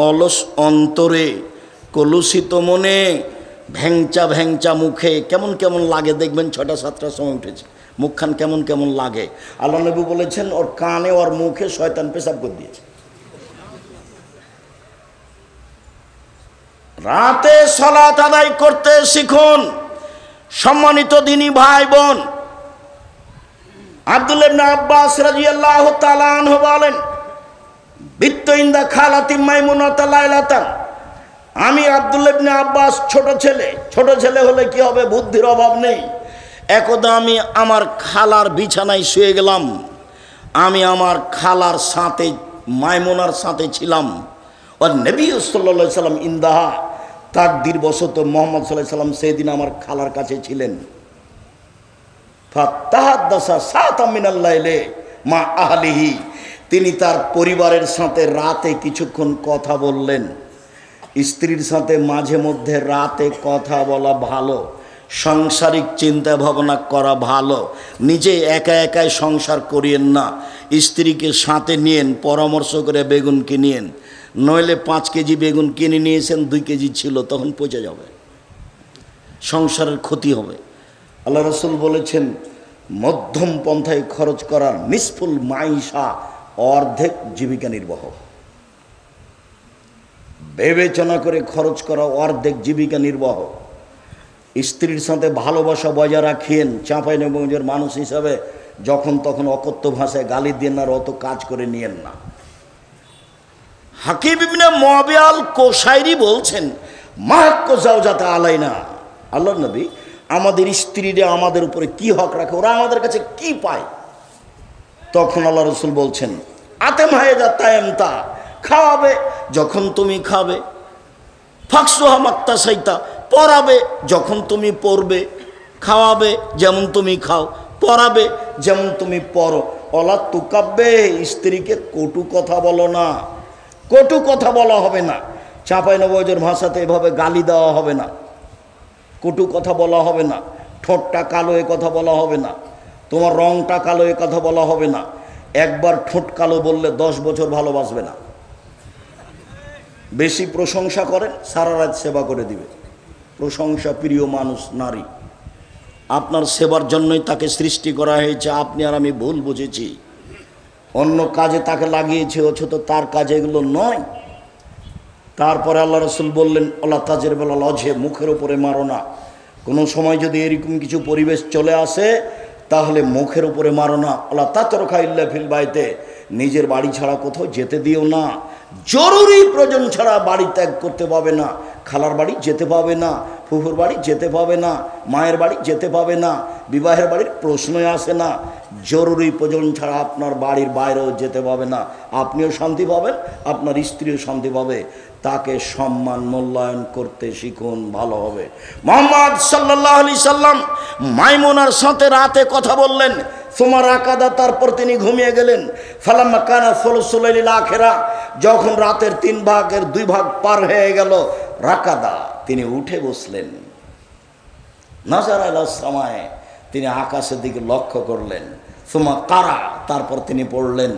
অলস অন্তরে, কলুষিত মনে, ভ্যাংচা ভ্যাংচা মুখে। কেমন কেমন লাগে দেখবেন, 6টা-7টার সময় উঠেছে, মুখখান কেমন কেমন লাগে। আল্লাহ নবী বলেছেন ওর কানে ওর মুখে শয়তান পেশাব করে দিয়েছে। রাতে সালাত আদায় করতে শিখুন সম্মানিত দিনী ভাই বোন। আব্দুল্লাহ ইবনে আব্বাস রাদিয়াল্লাহু তাআলা আনহু বলেন, বিত্তু ইনদা খালাতি মাইমুনাতা লাইলাতান, আমি আব্দুল্লাহ ইবনে আব্বাস ছোট ছেলে হলে কি হবে, বুদ্ধির অভাব নেই। একদা আমি আমার খালার বিছানায় শুয়ে গেলাম, আমি আমার খালার সাথে মাইমুনার সাথে ছিলাম। ও নবী সাল্লাল্লাহু আলাইহি সাল্লাম ইনদাহা, তাকদীর বশত মুহাম্মদ সাল্লাল্লাহু আলাইহি সাল্লাম সেদিন আমার খালার কাছে ছিলেন। ফাতাহাদ্দাসা সাআতাম মিনাল লাইলি মা আহলিহি, তিনি তার পরিবারের সাথে রাতে কিছুক্ষণ কথা বললেন। স্ত্রীর সাথে মাঝে মধ্যে রাতে কথা বলা ভালো, সাংসারিক চিন্তা ভাবনা করা ভালো। নিজে একা একাই সংসার করিয়েন না, স্ত্রীকে সাথে নিয়েন, পরামর্শ করে বেগুন কিনিয়েন, নইলে 5 কেজি বেগুন কিনে নিয়েছেন, 2 কেজি ছিল, তখন পচে যাবে, সংসারের ক্ষতি হবে। আল্লাহ রাসূল বলেছেন মধ্যম পন্থায় খরচ করার নিসফুল মাইশা, অর্ধেক জীবিকা নির্বাহ। বিবেচনা করে খরচ করা অর্ধেক জীবিকা নির্বাহ। স্ত্রীর সাথে ভালোবাসা বজায় রাখিয়েন। চাঁপাইনবাবগঞ্জের মানুষ হিসাবে যখন তখন অকথ্য ভাষায় গালি দিয়ে না, অত কাজ করে নিয়েন না। হাকিম ইবনে মুআবিয়াল কোসাইরি বলছেন, মাহাক্কু জাওজাতা আলাইনা, আল্লাহর নবী আমাদের স্ত্রীরা আমাদের উপরে কি হক রাখে, ওরা আমাদের কাছে কি পায়? তখন আল্লাহ রাসূল বলছেন, আতেম হায়দা তায়েমতা, খাওয়াবে যখন তুমি খাবে, ফাকসুহা মাক্তাসাইতা, পরাবে যখন তুমি পরবে, খাওয়াবে যেমন তুমি খাও, পরাবে যেমন তুমি পরো। অলা তুকাব্বে, স্ত্রীকে কটু কথা বলো না, কটু কথা বলা হবে না। চাঁপাইনবাবগঞ্জের ভাষাতে এভাবে গালি দেওয়া হবে না, কটু কথা বলা হবে না, ঠোঁটটা কালো এ কথা বলা হবে না, তোমার রংটা কালো এ কথা বলা হবে না। একবার ঠোঁট কালো বললে 10 বছর ভালোবাসবে না। বেশি প্রশংসা করেন, সারা রাত সেবা করে দিবে। প্রশংসা প্রিয় মানুষ নারী। আপনার সেবার জন্যই তাকে সৃষ্টি করা হয়েছে, আপনি আর আমি ভুল বুঝেছি, অন্য কাজে তাকে লাগিয়েছে, অথচ তার কাজে এগুলো নয়। তারপরে আল্লাহ রসুল বললেন, আল্লাহ তাজের বেলা লজে, মুখের উপরে মারো না। কোনো সময় যদি এরকম কিছু পরিবেশ চলে আসে তাহলে মুখের উপরে মারো না। আল্লাহ তাতরকা ইল্লা ফিল বাইতে, নিজের বাড়ি ছাড়া কোথাও যেতে দিও না। জরুরি প্রয়োজন ছাড়া বাড়ি ত্যাগ করতে পাবে না। খালার বাড়ি যেতে পাবে না, ফুফুর বাড়ি যেতে পাবে না, মায়ের বাড়ি যেতে পাবে না, বিবাহের বাড়ির প্রশ্নই আসে না। জরুরি প্রয়োজন ছাড়া আপনার বাড়ির বাইরেও যেতে পাবে না। আপনিও শান্তি পাবেন, আপনার স্ত্রীও শান্তি পাবে। তাকে সম্মান মূল্যায়ন করতে শিখুন, ভালো হবে। মুহাম্মদ সাল্লাল্লাহু আলাইহি সাল্লাম মাইমুনার সাথে রাতে কথা বললেন, সুমা রাকাদা, তারপর তিনি ঘুমিয়ে গেলেন। ফালাম্মা কানা সুলুসুল লাইলিল আখিরা, যখন রাতের 3 ভাগের 2 ভাগ পার হয়ে গেল, রাকাদা, তিনি উঠে বসলেন। নাজারা ইলাস সামায়ে, তিনি আকাশের দিকে লক্ষ্য করলেন। সুমা কারা, তারপর তিনি পড়লেন,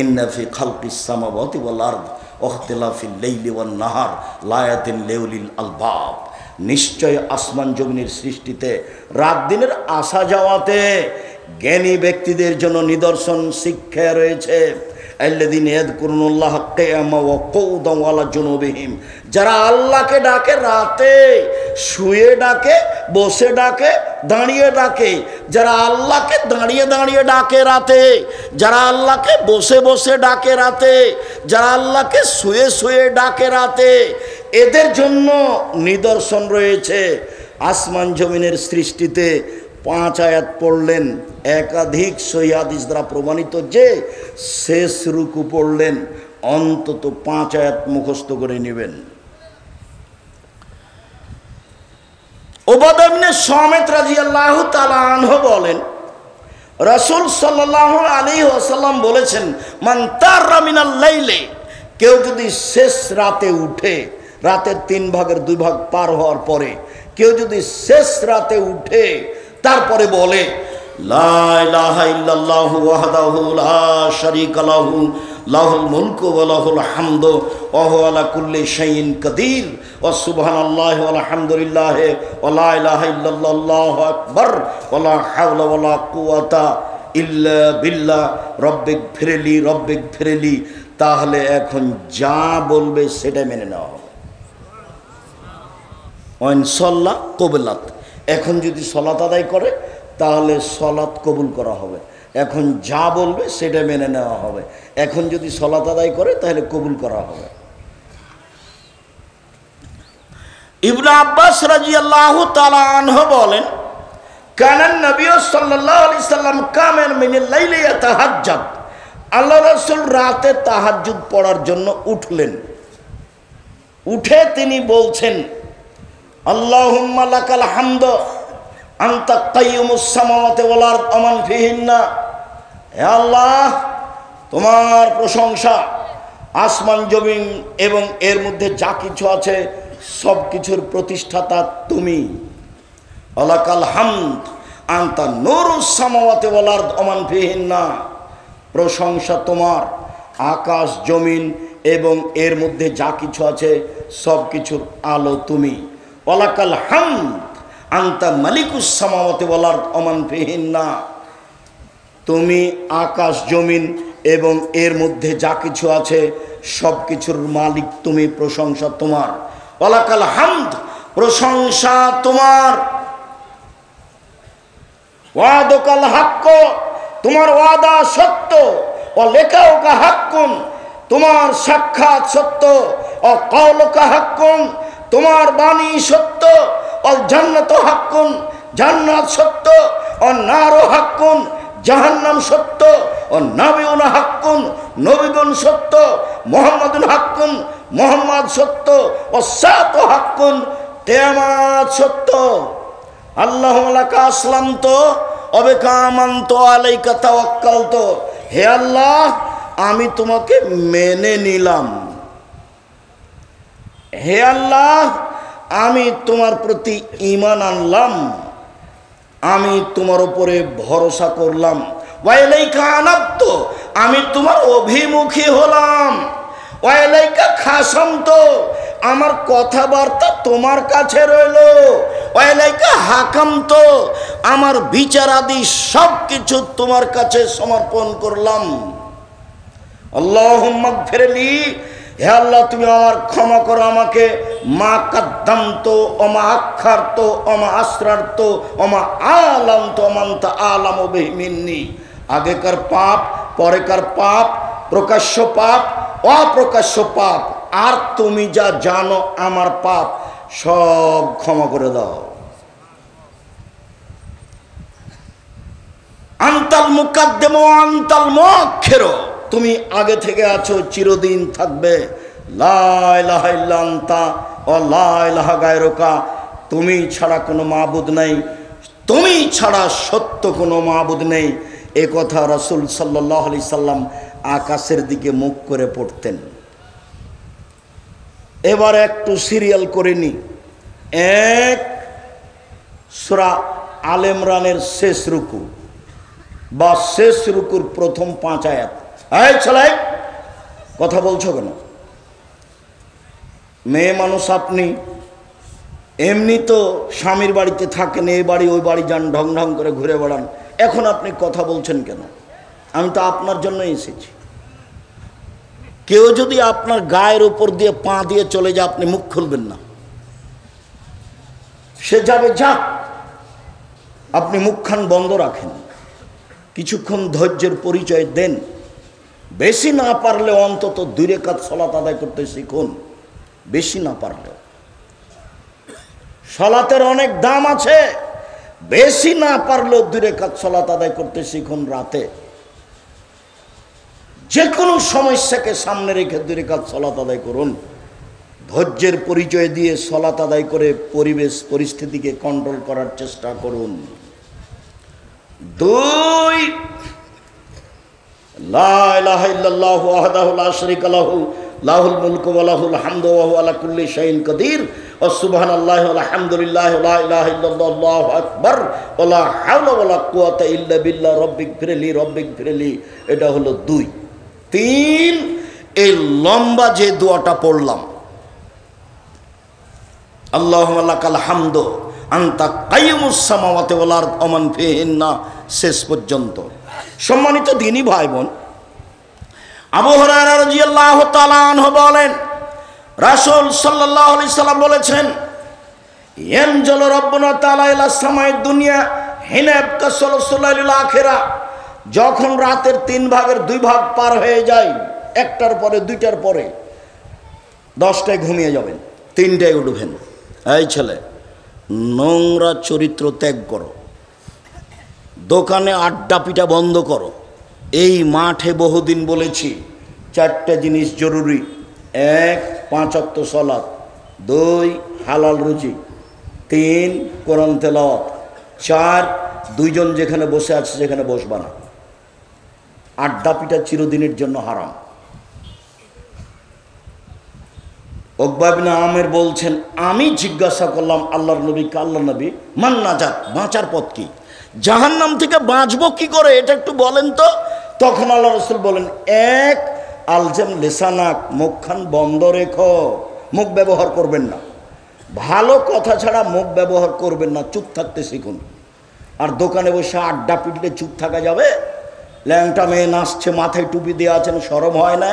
ইন্না ফি খালকিস সামাওয়াতি ওয়াল আরদ ওয়াখতিলাফিল লাইলি ওয়ান নাহার লায়াতিন লিউলিল আলবাব, নিশ্চয় আসমান জমিনের সৃষ্টিতে, রাত দিনের আসা যাওয়াতে জ্ঞানী ব্যক্তিদের জন্য নিদর্শন, শিক্ষা রয়েছে। আল্লাযীনা ইয়াযকুরুনাল্লাহা কিয়ামান ওয়া কুউদান ওয়া আলা জুনুবিহিম, যারা আল্লাহকে ডাকে রাতে, শুয়ে ডাকে, বসে ডাকে, দাঁড়িয়ে ডাকে। যারা আল্লাহকে দাঁড়িয়ে দাঁড়িয়ে ডাকে রাতে, যারা আল্লাহকে বসে বসে ডাকে রাতে, যারা আল্লাহকে শুয়ে শুয়ে ডাকে রাতে, এদের জন্য নিদর্শন রয়েছে। আসমান জমিনের সৃষ্টিতে 5 আয়াত পড়লেন, একাধিক সহিহ হাদিস দ্বারা প্রমাণিত যে শেষ রুকু পড়লেন, অন্তত 5 আয়াত মুখস্থ করে নেবেন। উবাদা ইবনে সামিত রাদিয়াল্লাহু তাআলা আনহু বলেন, রাসূল সাল্লাল্লাহু আলাইহি ওয়াসাল্লাম বলেছেন, মান তারা মিনাল লাইলি, কেউ যদি শেষ রাতে উঠে, রাতের 3 ভাগের 2 ভাগ পার হওয়ার পরে কেউ যদি শেষ রাতে উঠে তারপরে বলে, লা ইলাহা ইল্লাল্লাহু ওয়াহদাহু লা শারীকা লাহু লাহুল মুলকু ওয়া লাহুল হামদু ওয়া হুয়া আলা কুল্লি শাইইন কাদির ওয়া সুবহানাল্লাহি ওয়া আলহামদুলিল্লাহি ওয়া লা ইলাহা ইল্লাল্লাহু আকবার ওয়া লা হাওলা ওয়া লা কুওয়াতা ইল্লা বিল্লাহ রব্বিক ফিরলি, তাহলে এখন যা বলবে সেটা মেনে নেওয়া হবে। ওয়ান সাল্লা কবুলাত, এখন যদি সলাত আদায় করে তাহলে সলাত কবুল করা হবে। এখন যা বলবে সেটা মেনে নেওয়া হবে। এখন যদি সলাত আদায় করে তাহলে কবুল করা হবে। ইবনে আব্বাস রাদিয়াল্লাহু তাআলা আনহু বলেন, কানান নবী সাল্লাল্লাহু আলাইহি সাল্লাম কামেন মিনাল লাইলি ইয়াতাহাজ্জাদ, আল্লাহ রাসূল রাতে তাহাজ্জুদ পড়ার জন্য উঠলেন। উঠে তিনি বলছেন, আল্লাহুম্মা লাকাল হামদ আনতা কাইয়ুমুস সামাওয়াতি ওয়াল আরদ ওয়া মান ফিহিন্না, হে আল্লাহ, তোমার প্রশংসা, আসমান জমিন এবং এর মধ্যে যা কিছু আছে সব কিছুর প্রতিষ্ঠাতা তুমি। লাকাল হামদ আনতা নূরুস সামাওয়াতি ওয়াল আরদ ওয়া মান ফিহিন্না, প্রশংসা তোমার, আকাশ জমিন এবং এর মধ্যে যা কিছু আছে সব কিছুর আলো তুমি। ওয়ালাকাল হামদ আনতা মালিকুস সামাওয়াতি ওয়াল আরদ ওয়া মান ফিহিন্না, তুমি আকাশ জমিন এবং এর মধ্যে যা কিছু আছে সব কিছুর মালিক তুমি, প্রশংসা তোমার। ওয়ালাকাল হামদ, প্রশংসা তোমার। ওয়াদাকাল হাক্ক, তোমার ওয়াদা সত্য। ও লেখাউকা হাক্কুন, তোমার সাক্ষাৎ সত্য। ও কাউলুকা হাক্কুন, তোমার বাণী সত্য। ও জান্নাত হাক্কুন, জান্নাত সত্য। ও নারু হাক্কুন, জাহান্নাম সত্য। ও নবিউন হাক্কুন, নবীগণ সত্য। মুহাম্মাদুন হাক্কুন, মুহাম্মদ সত্য। ও সাত হাক্কুন, কিয়ামত সত্য। আল্লাহুম্মা লাকা আসলামতু ওয়া বিকা আমানতু আলাইকা তাওয়াক্কালতু, হে আল্লাহ, আমি তোমাকে মেনে নিলাম। হে আল্লাহ, আমি তোমার প্রতি ঈমান আনলাম, আমি তোমার উপরে ভরসা করলাম। ওয়া ইলাইকা আনাবতু, আমি তোমার অভিমুখী হলাম। ওয়া ইলাইকা খাসামতু, আমার কথাবার্তা তোমার কাছে রইল। ওয়াইলাইকা হাকাম, তো আমার বিচারাদি সব কিছু তোমার কাছে সমর্পণ করলাম। আল্লাহুম্মা গফিরলি, হে আল্লাহ তুমি আমার ক্ষমা করো আমাকে, মা কাদ্দামতো ওমা আখারতো ওমা আসরারতো ওমা আলামতো ওমান্তা আলামু বিহি মিন্নি। আগেকার পাপ, পরেকার পাপ, প্রকাশ্য পাপ, অপ্রকাশ্য পাপ, আর তুমি যা জানো আমার পাপ সব ক্ষমা করে দাও। আনতাল মুকাদ্দিম ওয়া আনতাল মুআখির, তুমি আগে থেকে আছো, চিরদিন থাকবে। লা ইলাহা ইল্লা আনতা ওয়া লা ইলাহা গায়রুকা, তুমি ছাড়া কোনো মাবুদ নেই, তুমি ছাড়া সত্য কোনো মাবুদ নেই। এ কথা রাসূল সাল্লাল্লাহু আলাইহি সাল্লাম আকাশের দিকে মুখ করে পড়তেন। এবার একটু সিরিয়াল করে নি। এক, সূরা আল ইমরানের শেষ রুকু বা শেষ রুকুর প্রথম 5 আয়াত। এই ছেলে, কথা বলছো কেন? মেয়ে মানুষ আপনি, এমনি তো স্বামীর বাড়িতে থাকেন, এই বাড়ি ওই বাড়ি যান, ঢং ঢং করে ঘুরে বেড়ান, এখন আপনি কথা বলছেন কেন? আমি তো আপনার জন্য এসেছি। কেউ যদি আপনার গায়ের উপর দিয়ে পা দিয়ে চলে যায়, আপনি মুখ খুলবেন না। সে যাবে যাক, আপনি মুখখান বন্ধ রাখেন, কিছুক্ষণ ধৈর্যের পরিচয় দেন। বেশি না পারলে অন্তত 2 রাকাত সালাত আদায় করতে শিখুন, বেশি না পারলে। সালাতের অনেক দাম আছে, বেশি না পারলেও 2 রাকাত সালাত আদায় করতে শিখুন। রাতে যে কোনো সমস্যাকে সামনে রেখে 2 রাকাত সালাত আদায় করুন। ধৈর্যের পরিচয় দিয়ে সালাত আদায় করে পরিবেশ পরিস্থিতিকে কন্ট্রোল করার চেষ্টা করুন। 2, লা ইলাহা ইল্লাল্লাহু ওয়াহদাহু লা শারীকা লাহু লাহুল মুলকু ওয়া লাহুল হামদু ওয়া হুয়া আলা কুল্লি শাইইন কাদির ওয়া সুবহানাল্লাহি ওয়া আলহামদুলিল্লাহি ওয়া লা ইলাহা ইল্লাল্লাহু আল্লাহু আকবার ওয়া লা হাওলা ওয়া লা কুওয়াতা ইল্লা বিল্লাহ রব্বিগফিরলি। এটা হলো 2। 3, এই লম্বা যে দোয়াটা পড়লাম, আল্লাহুম্মা লাকাল হামদু আনতা কাইয়ুমুস সামাওয়াতি ওয়াল আরদ ওয়া মান ফিহিন্না, শেষ পর্যন্ত। সম্মানিত দ্বীনী ভাই বোন, আবু হুরায়রা রাদিয়াল্লাহু তাআলা আনহু বলেন, রাসূল সাল্লাল্লাহু আলাইহি সাল্লাম বলেছেন, ইয়ানজালু রাব্বুনা তাআলা ইলা সামাই দুনিয়া হিনা ইয়াবকা সুলসুলাইল আখিরা, যখন রাতের 3 ভাগের 2 ভাগ পার হয়ে যায়, 1টার পরে 2টার পরে 10টায় ঘুমিয়ে যাবেন, 3টায় উঠবেন। এই ছেলে, নোংরা চরিত্র ত্যাগ করো, দোকানে আড্ডা পিটা বন্ধ করো। এই মাঠে বহুদিন বলেছি 4টা জিনিস জরুরি। 1, 5 ওয়াক্ত সালাত, 2, হালাল রুজি, 3, কোরআন তেলাওয়াত, 4, 2 জন যেখানে বসে আছে সেখানে বসবা না। আড্ডা পিটা চিরদিনের জন্য হারাম। উকবা ইবনে আমির বলছেন, আমি জিজ্ঞাসা করলাম আল্লাহর নবীকে, আল্লাহর নবী, মান নাজাত, বাঁচার পথ কি? জাহান্নাম থেকে বাঁচবো কি করে, এটা একটু বলেন তো। তখন আল্লাহ রাসূল বলেন, 1, আলজাম লিসানাক, মুখখান বন্ধ রেখো, মুখ ব্যবহার করবেন না। ভালো কথা ছাড়া মুখ ব্যবহার করবেন না, চুপ থাকতে শিখুন। আর দোকানে বসে আড্ডা পিটলে চুপ থাকা যাবে? ল্যাংটা মেয়ে নাচছে, মাথায় টুপি দিয়ে আছেন, শরম হয় না?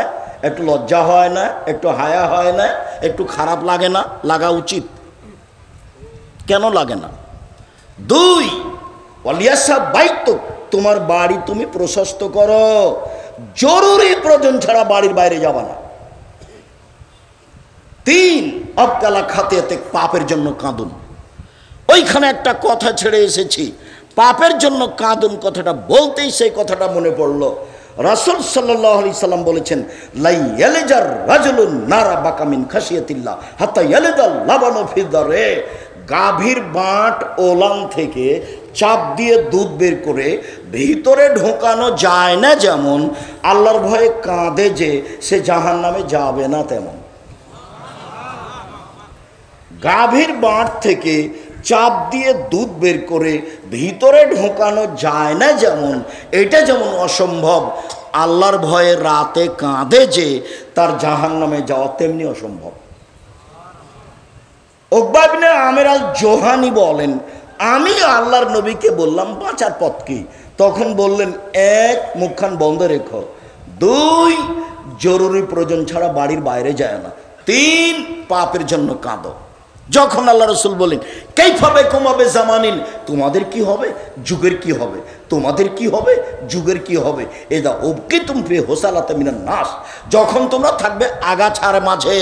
একটু লজ্জা হয় না? একটু হায়া হয় না? একটু খারাপ লাগে না? লাগা উচিত। কেন লাগে না? 2, ওয়ালিয়াসা বাইত, তোমার বাড়ি তুমি প্রশস্ত করো, জরুরি প্রয়োজন ছাড়া বাড়ির বাইরে যাবা না। 3, আবকালা খাতিয়াতে, পাপের জন্য কাঁদুন। ওইখানে একটা কথা ছেড়ে এসেছি, পাপের জন্য কাঁদুন, কথাটা বলতেই সেই কথাটা মনে পড়লো। রাসূল সাল্লাল্লাহু আলাইহি সাল্লাম বলেছেন, লাই ইয়ালিজার রাজুলুন নারা বাকা মিন খাশিয়াতিল্লাহ হাত্তা ইয়ালিদাল লাবানু ফি দারে, গাভীর বাঁট ওলান থেকে চাপ দিয়ে দুধ বের করে ভিতরে ঢোকানো যায় না, যেমন আল্লাহর ভয়ে কাঁদে যে সে জাহান্নামে যাবে না, তেমন। গাভীর বাঁট থেকে চাপ দিয়ে দুধ বের করে ভিতরে ঢোকানো যায় না যেমন, এটা যেমন অসম্ভব, আল্লাহর ভয়ে রাতে কাঁদে যে তার জাহান্নামে যাওয়া তেমনি অসম্ভব। উকবা ইবনে আমের আল জোহানি বলেন, আমি আল্লাহর নবীকে বললাম বাঁচার পথ কি? তখন বললেন, এক, মুখখান বন্ধ রেখো, দুই, জরুরি প্রয়োজন ছাড়া বাড়ির বাইরে যায় না, তিন, পাপের জন্য কাঁদো। যখন আল্লাহ রসুল বলেন কাইফাবে কমাবে জামানিন, তোমাদের কি হবে, যুগের কি হবে, তোমাদের কি হবে, যুগের কি হবে, এদা ওবকে তুমি হোসালাতে মিনান নাস, যখন তোমরা থাকবে আগাছার মাঝে,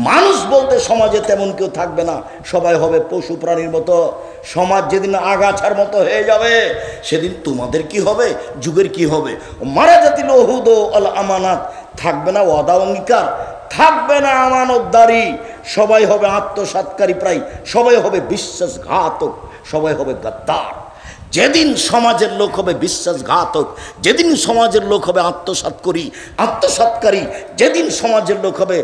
মানুষ বলতে সমাজে তেমন কেউ থাকবে না, সবাই হবে পশু প্রাণীর মতো। সমাজ যেদিন আগাছার মতো হয়ে যাবে সেদিন তোমাদের কি হবে, যুগের কি হবে। মারা জাতিল ওহুদ আল আমানাত, থাকবে না ওয়াদা অঙ্গীকার, থাকবে না আমানতদারি, সবাই হবে আত্মসাৎকারী, প্রায় সবাই হবে বিশ্বাসঘাতক, সবাই হবে গাদ্দার। যেদিন সমাজের লোক হবে বিশ্বাসঘাতক, যেদিন সমাজের লোক হবে আত্মসাৎকারী, যেদিন সমাজের লোক হবে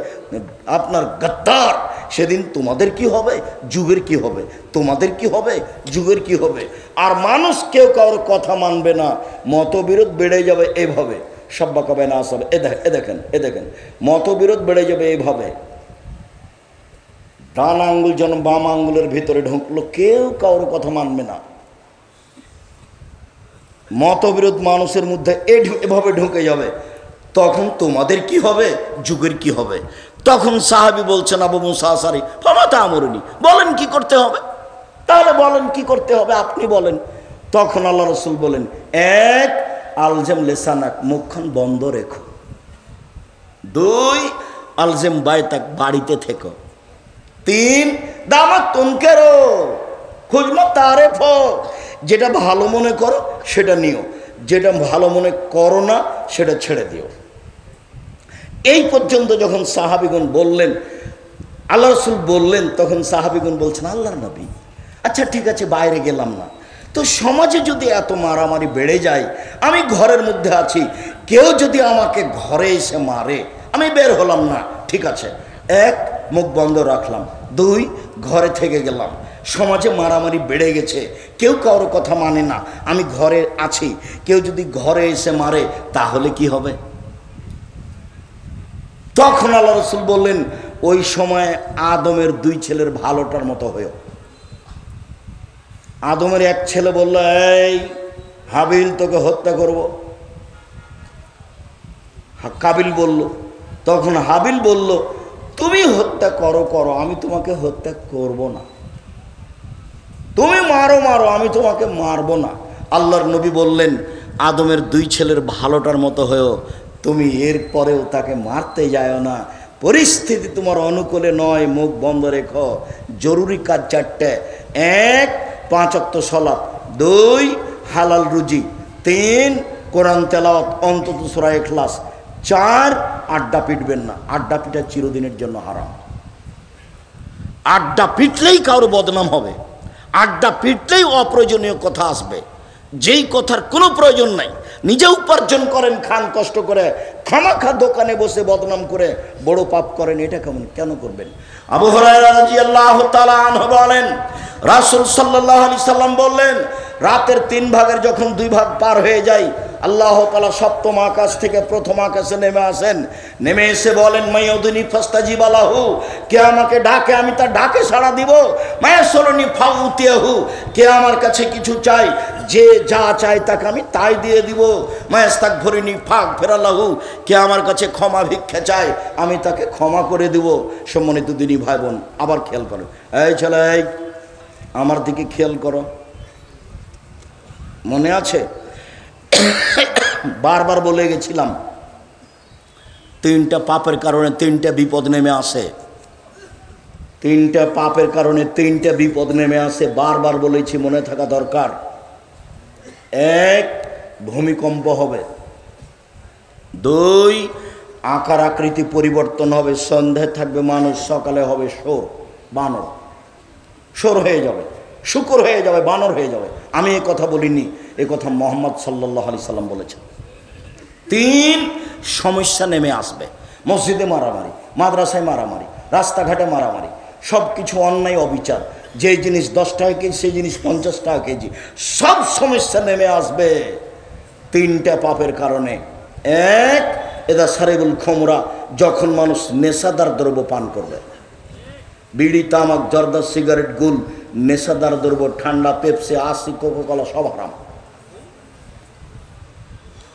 আপনার গাদ্দার, সেদিন তোমাদের কি হবে, যুগের কি হবে, তোমাদের কি হবে, যুগের কি হবে। আর মানুষ কেউ কারোর কথা মানবে না, মতবিরোধ বেড়ে যাবে এভাবে, সব্বা কবে না আসবে। এ দেখেন মতবিরোধ বেড়ে যাবে এইভাবে, ডান আঙ্গুল যেন বাম আঙ্গুলের ভিতরে ঢুকলো, কেউ কারোর কথা মানবে না। মতবিরোধ মানুষের মধ্যে এভাবে ঢুকে যাবে, তখন তোমাদের কি হবে, যুগের কি হবে। তখন সাহাবী বলছেন, আবু মুসা আশআরী, ফামাতা আমরুনি, বলেন কি করতে হবে, তাহলে বলেন কি করতে হবে, আপনি বলেন। তখন আল্লাহ রসুল বলেন, এক, আলজেম লেসানাক, মুখখান বন্ধ রেখো, দুই, আলজেম বাইতাক, বাড়িতে থেকো, তিন, দামাত তুনকেরো খুঁজমা তারেফ, যেটা ভালো মনে করো সেটা নিও, যেটা ভালো মনে করো না সেটা ছেড়ে দিও। এই পর্যন্ত যখন সাহাবীগণ বললেন, আল্লাহ রসুল বললেন, তখন সাহাবীগণ বলছেন, আল্লাহর নবী, আচ্ছা ঠিক আছে বাইরে গেলাম না, তো সমাজে যদি এত মারামারি বেড়ে যায়, আমি ঘরের মধ্যে আছি, কেউ যদি আমাকে ঘরে এসে মারে, আমি বের হলাম না, ঠিক আছে, এক, মুখ বন্ধ রাখলাম, দুই, ঘরে থেকে গেলাম, সমাজে মারামারি বেড়ে গেছে, কেউ কারো কথা মানে না, আমি ঘরে আছি, কেউ যদি ঘরে এসে মারে তাহলে কি হবে। তখন আল্লাহ রসুল বললেন, ওই সময় আদমের দুই ছেলের ভালোটার মতো হয়েও। আদমের এক ছেলে বলল, এই হাবিল, তোকে হত্যা করব। কাবিল বলল, তখন হাবিল বলল, তুমি হত্যা করো, আমি তোমাকে হত্যা করব না, তুমি মারো, আমি তোমাকে মারবো না। আল্লাহর নবী বললেন, আদমের দুই ছেলের ভালোটার মতো হয়েও তুমি এরপরেও তাকে মারতে যাও না, পরিস্থিতি তোমার অনুকূলে নয়, মুখ বন্ধ রেখো। জরুরি কাজ চারটে, এক, 5 ওয়াক্ত সালাত, দুই, হালাল রুজি, তিন, কোরআন তেলাওয়াত অন্তত সূরা ইখলাস, চার, আড্ডা পিটবেন না, আড্ডা পিটা চিরদিনের জন্য হারাম। আড্ডা পিটলেই কারো বদনাম হবে, আড্ডা পিটলেই অপ্রয়োজনীয় কথা আসবে, যেই কথার কোনো প্রয়োজন নাই। নিজে উপার্জন করেন, খান কষ্ট করে, খামাখা দোকানে বসে বদনাম করে বড় পাপ করেন, এটা কেন করবেন। আবু হুরায়রা রাদিয়াল্লাহু তাআলা আনহু বলেন, রাসূল সাল্লাল্লাহু আলাইহি সাল্লাম বললেন, রাতের 3 ভাগের যখন 2 ভাগ পার হয়ে যায়, আল্লাহ তাআলা সপ্তম আকাশ থেকে প্রথম আকাশে নেমে আসেন, নেমে এসে বলেন, মাইয়াদুনি ফাস্তাজিব লাহু, কে আমাকে ডাকে আমি তার ডাকে সাড়া দিব, মায়াসলনি ফাউতিয়াহু, কে আমার কাছে কিছু চাই, যে যা চায় তাকে আমি তাই দিয়ে দিব, মায়াস্তাগফিরনি ফাগফিরালাহু, কে আমার কাছে ক্ষমা ভিক্ষা চায় আমি তাকে ক্ষমা করে দিব। সম্মানিত দিনী ভাই বোন, আবার খেয়াল করো, এই ছেলে, আমার দিকে খেয়াল করো, মনে আছে বারবার বলে গেছিলাম, 3টা পাপের কারণে 3টা বিপদ নেমে আসে, 3টা পাপের কারণে 3টা বিপদ নেমে আসে, বারবার বলেছি, মনে থাকা দরকার। এক, ভূমিকম্প হবে, দুই, আকার আকৃতি পরিবর্তন হবে, সন্ধ্যায় থাকবে মানুষ, সকালে হবে বানর, সোর হয়ে যাবে, শুকর হয়ে যাবে, বানর হয়ে যাবে। আমি এ কথা বলিনি, এ কথা মুহাম্মদ সাল্লাল্লাহু আলাইহি সাল্লাম বলেছেন। 3, সমস্যা নেমে আসবে, মসজিদে মারামারি, মাদ্রাসায় মারামারি, রাস্তাঘাটে মারামারি, সব কিছু অন্যায় অবিচার, যে জিনিস 10 টাকা কেজি সেই জিনিস 50 টাকা কেজি, সব সমস্যা নেমে আসবে 3টা পাপের কারণে। এক, এদা সারিবুল খমরা, যখন মানুষ নেশাদার দ্রব্য পান করবে, বিড়ি, তামাক, জর্দা, সিগারেট, গুল, নেশাদার দ্রব্য, ঠান্ডা, পেপসি, আশি, কোকাকোলা সব হারাম।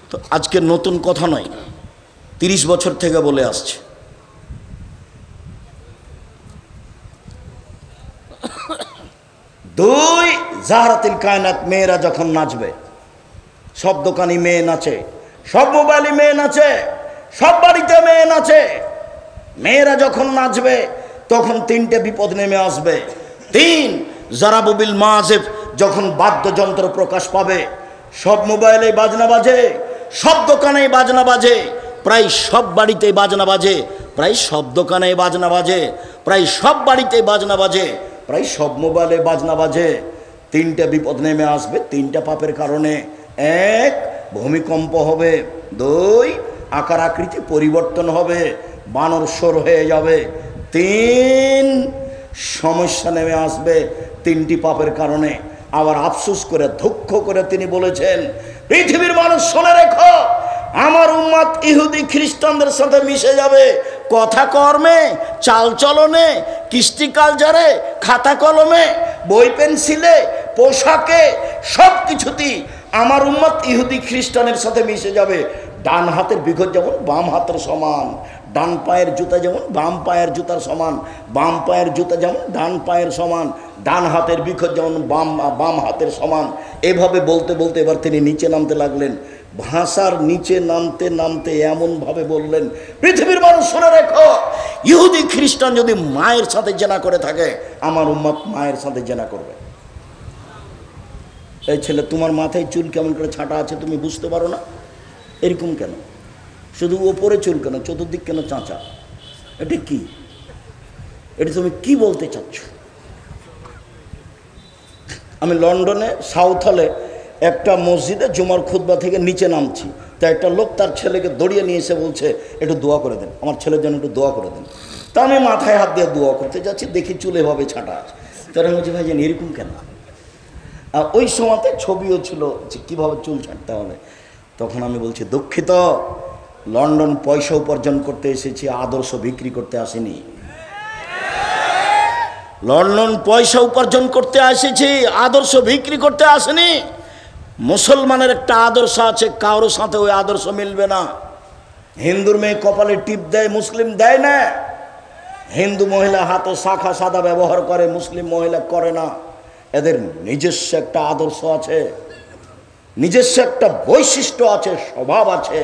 তো আজকে নতুন কথা নয়, 30 বছর থেকে বলে আসছে। দুই, জাহরাতিল কায়নাত, মেয়েরা যখন নাচবে, সব দোকানি মেয়ে নাচে, সব মোবাইলে মেয়ে নাচে, সব বাড়িতে মেয়ে নাচে। মেয়েরা যখন নাচবে তখন 3টে বিপদ নেমে আসবে। 3, জারাবুবিল মাজেব, যখন বাদ্যযন্ত্র প্রকাশ পাবে, সব মোবাইলে বাজনা বাজে, সব দোকানে বাজনা বাজে, প্রায় সব বাড়িতে বাজনা বাজে, প্রায় সব দোকানে বাজনা বাজে, প্রায় সব বাড়িতে বাজনা বাজে, প্রায় সব মোবাইলে বাজনা বাজে। 3টে বিপদ নেমে আসবে 3টা পাপের কারণে। 1, ভূমিকম্প হবে। 2, আকার আকৃতি পরিবর্তন হবে, বানর সর হয়ে যাবে। 3, সমস্যা নেমে আসবে 3টি পাপের কারণে। আবার আফসোস করে দুঃখ করে তিনি বলেছেন, পৃথিবীর মানুষ শুনে রেখো, আমার উম্মত ইহুদি খ্রিস্টানদের সাথে মিশে যাবে, কথা কর্মে, চালচলনে, কৃষ্টি কালচারে, খাতা কলমে, বই পেন্সিলে, পোশাকে, সব কিছুতেই আমার উম্মত ইহুদি খ্রিস্টানের সাথে মিশে যাবে। ডান হাতের বিঘত যেমন বাম হাতের সমান, ডান পায়ের জুতা যেমন বাম পায়ের জুতার সমান, বাম পায়ের জুতা যেমন ডান পায়ের সমান, ডান হাতের বিঘত যেমন বাম হাতের সমান। এভাবে বলতে বলতে এবার তিনি নিচে নামতে লাগলেন। ভাষার নিচে নামতে নামতে এমনভাবে বললেন, পৃথিবীর মানুষ শুনে রেখো, ইহুদি খ্রিস্টান যদি মায়ের সাথে জেনা করে থাকে, আমার উম্মত মায়ের সাথে জেনা করবে। এই ছেলে, তোমার মাথায় চুল কেমন করে ছাঁটা আছে তুমি বুঝতে পারো না? এরকম কেন? শুধু ওপরে চুল কেন, চতুর্দিক কেন চাঁচা? এটা কি? এটা তুমি কি বলতে চাচ্ছ? আমি লন্ডনে সাউথ হলে একটা মসজিদে জুমার খুতবা থেকে নিচে নামছি, তা একটা লোক তার ছেলেকে দড়িয়ে নিয়ে এসে বলছে, একটু দোয়া করে দেন, আমার ছেলের জন্য একটু দোয়া করে দেন। তা আমি মাথায় হাত দিয়ে দোয়া করতে যাচ্ছি, দেখি চুল এভাবে ছাঁটা আছে। তারা বলছে, ভাই জানি এরকম কেন? আর ওই সময়তে ছবিও ছিল যে কীভাবে চুল ছাঁটতে হবে। তখন আমি বলছি, দুঃখিত, লন্ডন পয়সা উপার্জন করতে এসেছি, আদর্শ বিক্রি করতে আসেনি। লন্ডন পয়সা উপার্জন করতে এসেছি, আদর্শ বিক্রি করতে আসেনি। মুসলমানের একটা আদর্শ আছে, কারোর সাথে ওই আদর্শ মিলবে না। হিন্দুর মেয়ে কপালে টিপ দেয়, মুসলিম দেয় না। হিন্দু মহিলা হাতে শাখা সাদা ব্যবহার করে, মুসলিম মহিলা করে না। এদের নিজস্ব একটা আদর্শ আছে, নিজস্ব একটা বৈশিষ্ট্য আছে, স্বভাব আছে।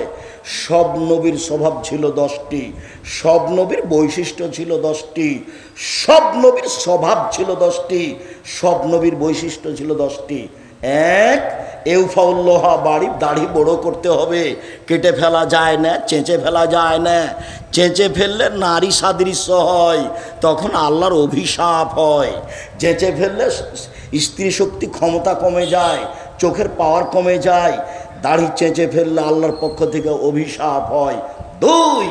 সব নবীর স্বভাব ছিল 10টি, সব নবীর বৈশিষ্ট্য ছিল 10টি, সব নবীর স্বভাব ছিল 10টি, সব নবীর বৈশিষ্ট্য ছিল 10টি। 1, এউফাউল্লোহা, দাড়ি বড় করতে হবে, কেটে ফেলা যায় না, চেঁচে ফেলা যায় না। চেঁচে ফেললে নারী সাদৃশ্য হয়, তখন আল্লাহর অভিশাপ হয়। চেঁচে ফেললে স্ত্রী শক্তি ক্ষমতা কমে যায়, চোখের পাওয়ার কমে যায়। দাড়ি চেঁচে ফেললে আল্লাহর পক্ষ থেকে অভিশাপ হয়। 2,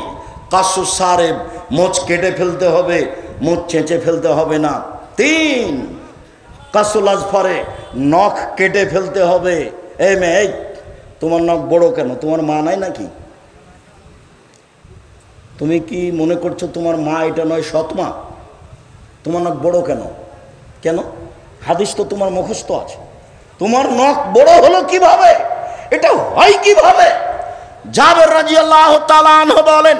কাসু সারেব, মোচ কেটে ফেলতে হবে, মোচ চেঁচে ফেলতে হবে না। 3, কাসুল আজফারে, নখ কেটে ফেলতে হবে। এই মেয়ে, তোমার নখ বড় কেন? তোমার মা নাই নাকি? তুমি কি মনে করছো তোমার মা এটা নয় সৎ মা? তোমার নখ বড় কেন? কেন? হাদিস তো তোমার মুখস্থ আছে। তোমার নখ বড় হলো কিভাবে? এটা হয় কিভাবে? জাবের রাদিয়াল্লাহু তাআলা আনহু বলেন,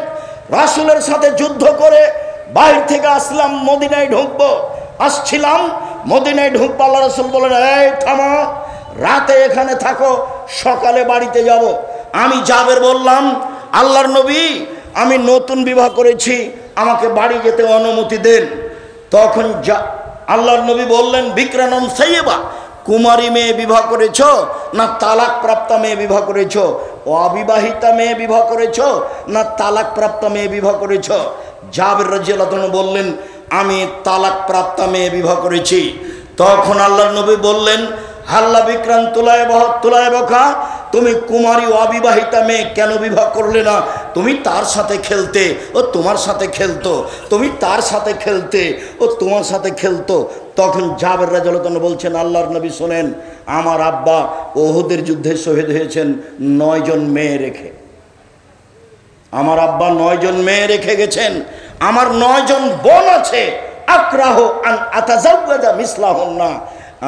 রাসূলের সাথে যুদ্ধ করে বাইরে থেকে আসলাম, মদিনায় ঢুকবো, আসছিলাম মদিনায় ঢুকবো। আল্লাহ রাসূল বলেন, এই থামো, রাতে এখানে থাকো, সকালে বাড়িতে যাব। আমি জাবের বললাম, আল্লাহর নবী, আমি নতুন বিবাহ করেছি, আমাকে বাড়ি যেতে অনুমতি দেন। তখন আল্লাহর নবী বললেন, বিক্রানম সাইয়্যিবা, কুমারী মেয়ে বিবাহ করেছ না তালাক প্রাপ্তা মেয়ে বিবাহ করেছ? অবিবাহিতা মেয়ে বিবাহ করেছ না তালাক প্রাপ্তা মেয়ে বিবাহ করেছ? জাবের রাদিয়াল্লাহু আনহু বললেন, আমি তালাক প্রাপ্তা মেয়ে বিবাহ করেছি। তখন আল্লাহর নবী বললেন, হাল্লা বিক্রান তুলায় বখা, তুমি কুমারী অবিবাহিতা মেয়ে কেন বিবাহ করলে না? তুমি তার সাথে খেলতে, ও তোমার সাথে খেলতো, তুমি তার সাথে খেলতে, ও তোমার সাথে খেলতো। তখন জাবের রাদিয়াল্লাহু আনহু বলছেন, আল্লাহর নবী শোনেন, আমার আব্বা উহুদের যুদ্ধে শহীদ হয়েছেন 9 জন মেয়ে রেখে। আমার আব্বা 9 জন মেয়ে রেখে গেছেন, আমার 9 জন বোন আছে, আকরাহু আন আতাজাওয়াজা মিসলাহুন্না,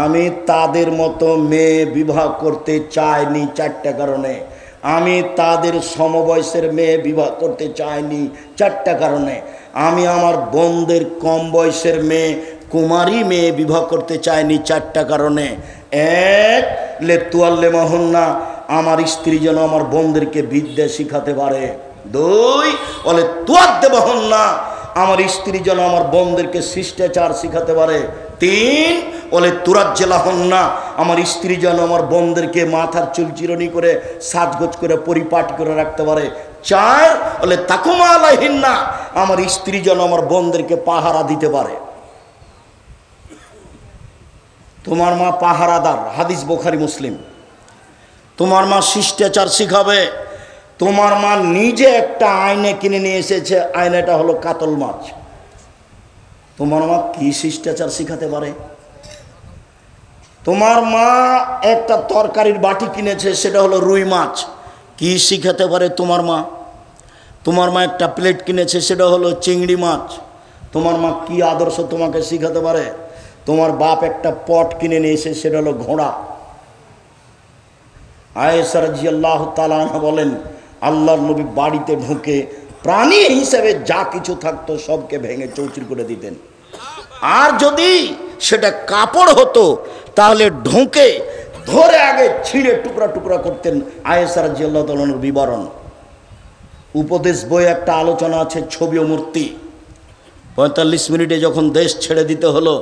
আমি তাদের মতো মেয়ে বিবাহ করতে চাইনি চারটা কারণে। আমি তাদের সমবয়সের মেয়ে বিবাহ করতে চাইনি চারটা কারণে। আমি আমার বোনদের কম বয়সের মেয়ে, কুমারী মেয়ে বিবাহ করতে চাইনি চারটা কারণে। এক, লেতুয়াল্লেমাহুন্না, আমার স্ত্রী যেন আমার বোনদেরকে বিদ্যা শিখাতে পারে। দুই, বলে তুয়াদ্দেবাহুন্না, আমার স্ত্রী যেন আমার বোনদেরকে শিষ্টাচার শিখাতে পারে। তিন, বলে তুরাজ্জেলাহুন্না, আমার স্ত্রী যেন আমার বোনদেরকে মাথার চুল চিরনি করে সাজগোজ করে পরিপাটি করে রাখতে পারে। চার, বলে তাকুমা আলাইহিন্না, আমার স্ত্রী যেন আমার বোনদেরকে পাহারা দিতে পারে। তোমার মা পাহারাদার, হাদিস বুখারী মুসলিম। তোমার মা শিষ্টাচার শিখাবে। তোমার মা নিজে একটা আয়না কিনে নিয়ে এসেছে, আয়নাটা হলো কাতল মাছ। তোমার মা কি শিষ্টাচার শিখাতে পারে? তোমার মা একটা তরকারির বাটি কিনেছে, সেটা হলো রুই মাছ, কি শিখাতে পারে তোমার মা? তোমার মা একটা প্লেট কিনেছে, সেটা হলো চিংড়ি মাছ। তোমার মা কি আদর্শ তোমাকে শিখাতে পারে? তোমার বাপ একটা পট কিনে নিয়ে এসে, সেটা হলো ঘোড়া। আয়েশা রাদিয়াল্লাহু তাআলা আনহা বলেন, আল্লাহর নবী বাড়িতে ঢুকে প্রাণী হিসেবে যা কিছু থাকতো সবকে ভেঙে চৌচির করে দিতেন। আর যদি সেটা কাপড় হতো তাহলে ঢুকে ধরে আগে ছিঁড়ে টুকরা টুকরা করতেন। আয়েশা রাদিয়াল্লাহু তাআলার বিবরণ। উপদেশ বই একটা আলোচনা আছে ছবি ও মূর্তি। ৪৫ মিনিটে যখন দেশ ছেড়ে দিতে হলো,